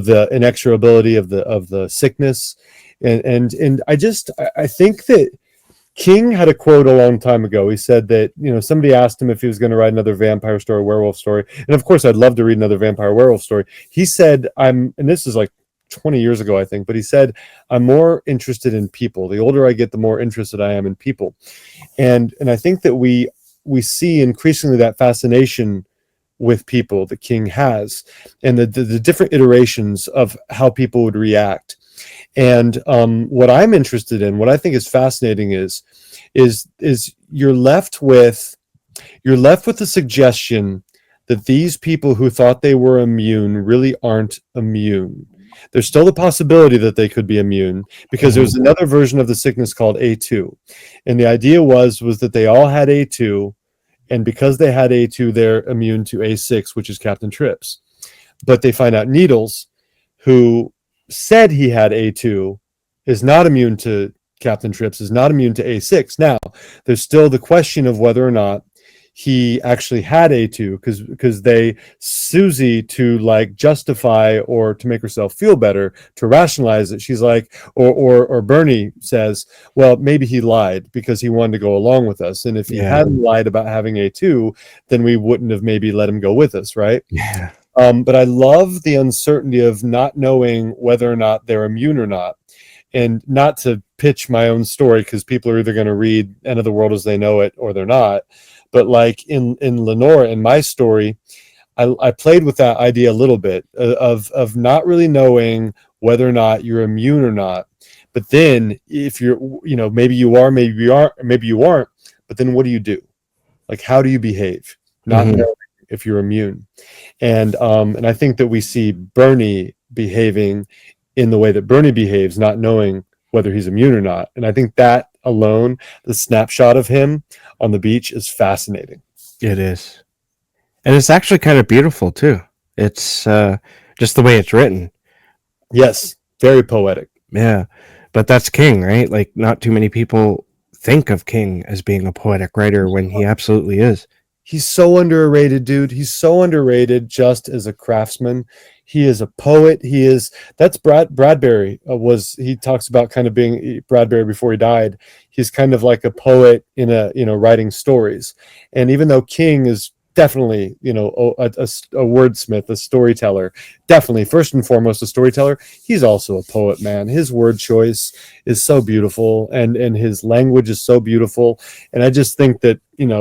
The inexorability of the sickness. And I think that King had a quote a long time ago. He said that, somebody asked him if he was going to write another vampire story, werewolf story. And of course, I'd love to read another vampire werewolf story. He said, and this is like 20 years ago, I think, but he said, I'm more interested in people. The older I get, the more interested I am in people. And I think that we see increasingly that fascination with people that King has, and the different iterations of how people would react. And what I'm interested in, what I think is fascinating is you're left with the suggestion that these people who thought they were immune really aren't immune. There's still the possibility that they could be immune, because Mm-hmm. there's another version of the sickness called A2. And the idea was that they all had A2, and because they had A2, they're immune to A6, which is Captain Trips. But they find out Needles, who said he had A2, is not immune to Captain Trips, is not immune to A6. Now, there's still the question of whether or not he actually had A2, because Susie, to like justify or to make herself feel better, to rationalize it, she's like, or Bernie says, well, maybe he lied because he wanted to go along with us, and if he Yeah. hadn't lied about having A2, then we wouldn't have maybe let him go with us, right? Yeah. But I love the uncertainty of not knowing whether or not they're immune or not. And not to pitch my own story, because people are either going to read End of the World as They Know It or they're not. But like in Lenora, in my story, I played with that idea a little bit of not really knowing whether or not you're immune or not. But then if you're, maybe you are, maybe you aren't, maybe you aren't. But then what do you do? Like, how do you behave? Not Mm-hmm. knowing if you're immune. And I think that we see Bernie behaving in the way that Bernie behaves, not knowing whether he's immune or not. And I think that alone, the snapshot of him on the beach, is fascinating. It is. And it's actually kind of beautiful too. It's just the way it's written. Yes, very poetic. Yeah. But that's King, right? Like, not too many people think of King as being a poetic writer when he absolutely is. He's so underrated, dude. He's so underrated just as a craftsman. He is a poet. That's Bradbury was, he talks about kind of being Bradbury before he died. He's kind of like a poet in writing stories. And even though King is definitely, a wordsmith, a storyteller, definitely first and foremost a storyteller, he's also a poet, man. His word choice is so beautiful, and his language is so beautiful. And I just think that,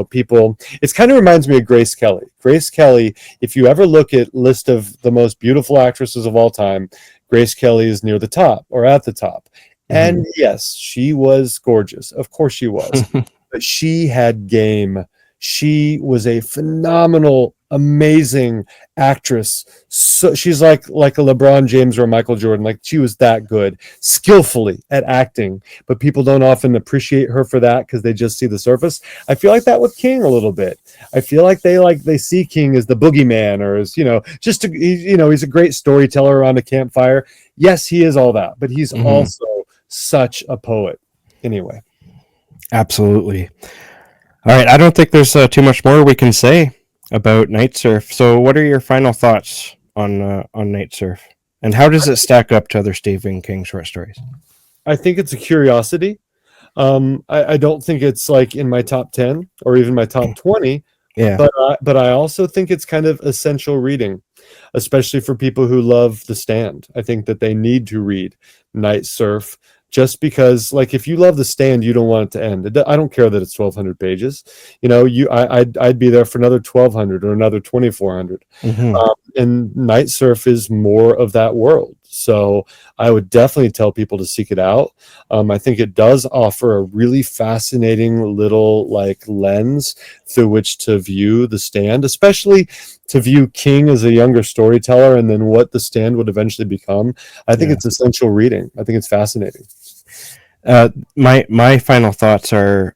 people, it kind of reminds me of Grace Kelly. Grace Kelly, if you ever look at list of the most beautiful actresses of all time, Grace Kelly is near the top or at the top. And yes, she was gorgeous. Of course she was. But she had game. She was a phenomenal, amazing actress. So she's like a LeBron James or a Michael Jordan. Like, she was that good, skillfully at acting. But people don't often appreciate her for that because they just see the surface. I feel like that with King a little bit. I feel like they see King as the boogeyman, or as, he's a great storyteller around a campfire. Yes, he is all that, but he's also such a poet. Anyway, Absolutely. All right, I don't think there's too much more we can say about Night Surf. So, what are your final thoughts on Night Surf, and how does it stack up to other Stephen King short stories? I think it's a curiosity. I don't think it's like in my top 10 or even my top 20. Yeah. But I also think it's kind of essential reading, especially for people who love The Stand. I think that they need to read Night Surf, just because, like, if you love The Stand, you don't want it to end. I don't care that it's 1,200 pages. I'd be there for another 1,200 or another 2,400. And Night Surf is more of that world. So I would definitely tell people to seek it out. I think it does offer a really fascinating little lens through which to view The Stand, especially to view King as a younger storyteller and then what The Stand would eventually become. I think it's essential reading. I think it's fascinating. My final thoughts are,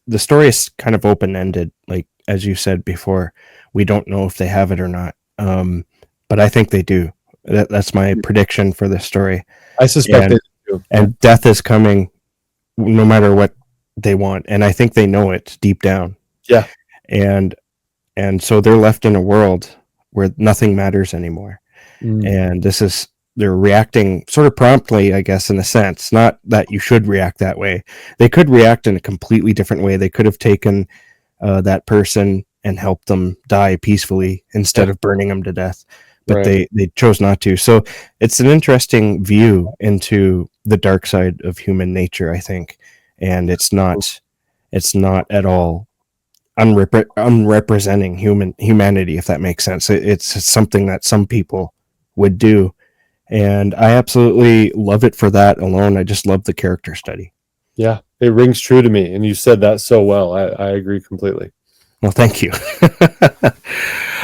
the story is kind of open-ended. Like, as you said before, we don't know if they have it or not. But I think they do. That's my prediction for this story. I suspect they do. And death is coming no matter what they want. And I think they know it deep down. Yeah. And so they're left in a world where nothing matters anymore. And they're reacting sort of promptly, I guess, in a sense. Not that you should react that way. They could react in a completely different way. They could have taken that person and helped them die peacefully instead of burning them to death. But they chose not to. So it's an interesting view into the dark side of human nature, I think. And it's not at all unrepresenting humanity, if that makes sense. It's something that some people would do. And I absolutely love it for that alone. I just love the character study. Yeah, it rings true to me. And you said that so well. I agree completely. Well, thank you.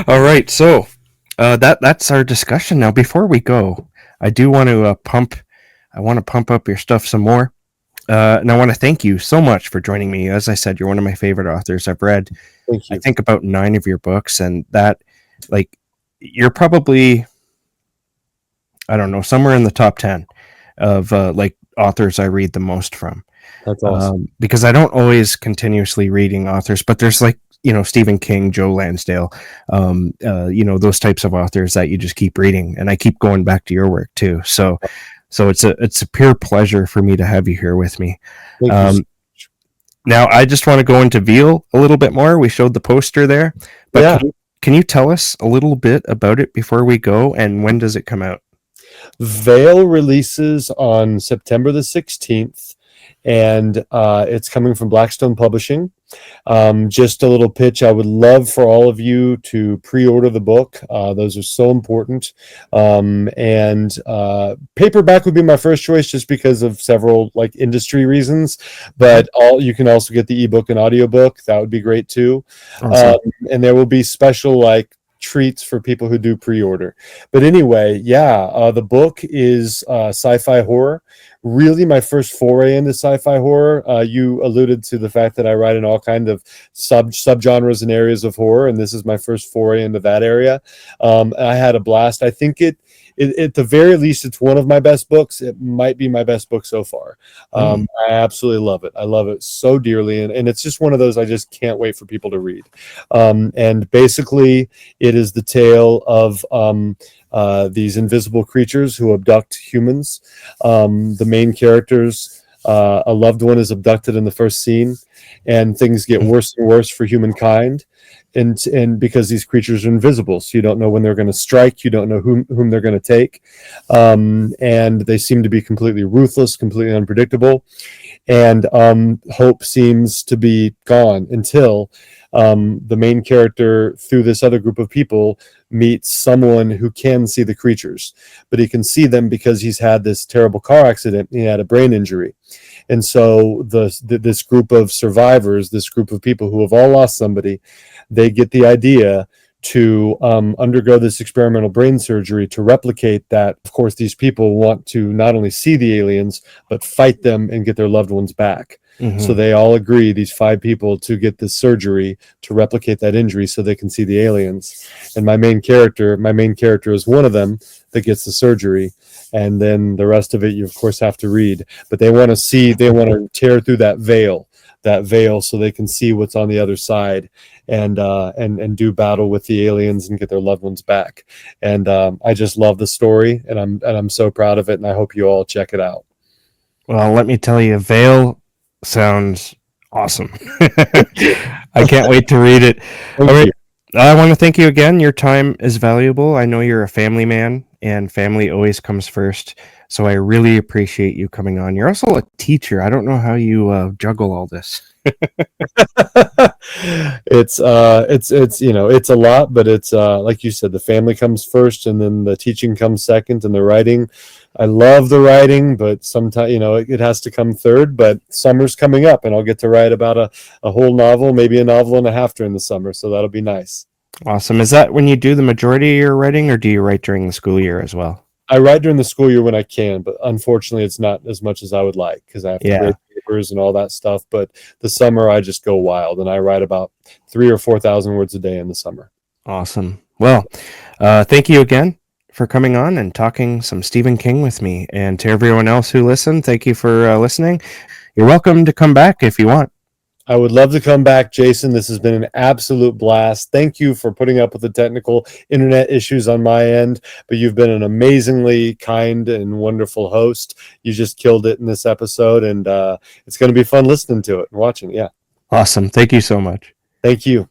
All right. So that's our discussion. Now, before we go, I do want to pump up your stuff some more. And I want to thank you so much for joining me. As I said, you're one of my favorite authors. I've read, I think, about 9 of your books, and that, you're probably, I don't know, somewhere in the top 10 of authors I read the most from. That's awesome. Because I don't always continuously reading authors, but there's Stephen King, Joe Lansdale, those types of authors that you just keep reading, and I keep going back to your work too. So it's a pure pleasure for me to have you here with me. Now I just want to go into Veal a little bit more. We showed the poster there, but can you tell us a little bit about it before we go, and when does it come out? Veal releases on September the 16th, and it's coming from Blackstone Publishing. Just a little pitch. I would love for all of you to pre-order the book. Those are so important. And paperback would be my first choice, just because of several industry reasons. But you can also get the ebook and audiobook. That would be great too. Awesome. And there will be special treats for people who do pre-order. But anyway, the book is sci-fi horror really my first foray into sci-fi horror. You alluded to the fact that I write in all kind of subgenres and areas of horror, and this is my first foray into that area. I had a blast. I think at the very least, it's one of my best books. It might be my best book so far. I absolutely love it. I love it so dearly, and it's just one of those I just can't wait for people to read. And basically, it is the tale of these invisible creatures who abduct humans. The main characters, a loved one is abducted in the first scene, and things get worse and worse for humankind. And because these creatures are invisible, so you don't know when they're going to strike, you don't know whom they're going to take, and they seem to be completely ruthless, completely unpredictable, and hope seems to be gone until the main character, through this other group of people, meets someone who can see the creatures, but he can see them because he's had this terrible car accident. He had a brain injury. And so this group of survivors, this group of people who have all lost somebody, they get the idea to undergo this experimental brain surgery to replicate that. Of course, these people want to not only see the aliens, but fight them and get their loved ones back. So they all agree, these 5 people, to get this surgery to replicate that injury so they can see the aliens. And my main character is one of them that gets the surgery. And then the rest of it, you of course have to read. But they want to tear through that veil so they can see what's on the other side and do battle with the aliens and get their loved ones back. And I just love the story, and I'm so proud of it, and I hope you all check it out. Well, let me tell you, Veil sounds awesome. I can't wait to read it. All right. I want to thank you again. Your time is valuable. I know you're a family man, and family always comes first. So I really appreciate you coming on. You're also a teacher. I don't know how you juggle all this. It's it's a lot, but it's like you said, the family comes first, and then the teaching comes second, and the writing. I love the writing, but sometimes it has to come third. But summer's coming up, and I'll get to write about a whole novel, maybe a novel and a half during the summer. So that'll be nice. Awesome. Is that when you do the majority of your writing, or do you write during the school year as well? I write during the school year when I can, but unfortunately, it's not as much as I would like because I have to grade papers and all that stuff. But the summer, I just go wild, and I write about 3,000 or 4,000 words a day in the summer. Awesome. Well, thank you again for coming on and talking some Stephen King with me. And to everyone else who listened, thank you for listening. You're welcome to come back if you want. I would love to come back, Jason. This has been an absolute blast. Thank you for putting up with the technical internet issues on my end, but you've been an amazingly kind and wonderful host. You just killed it in this episode, and it's going to be fun listening to it and watching it. Yeah. Awesome. Thank you so much. Thank you.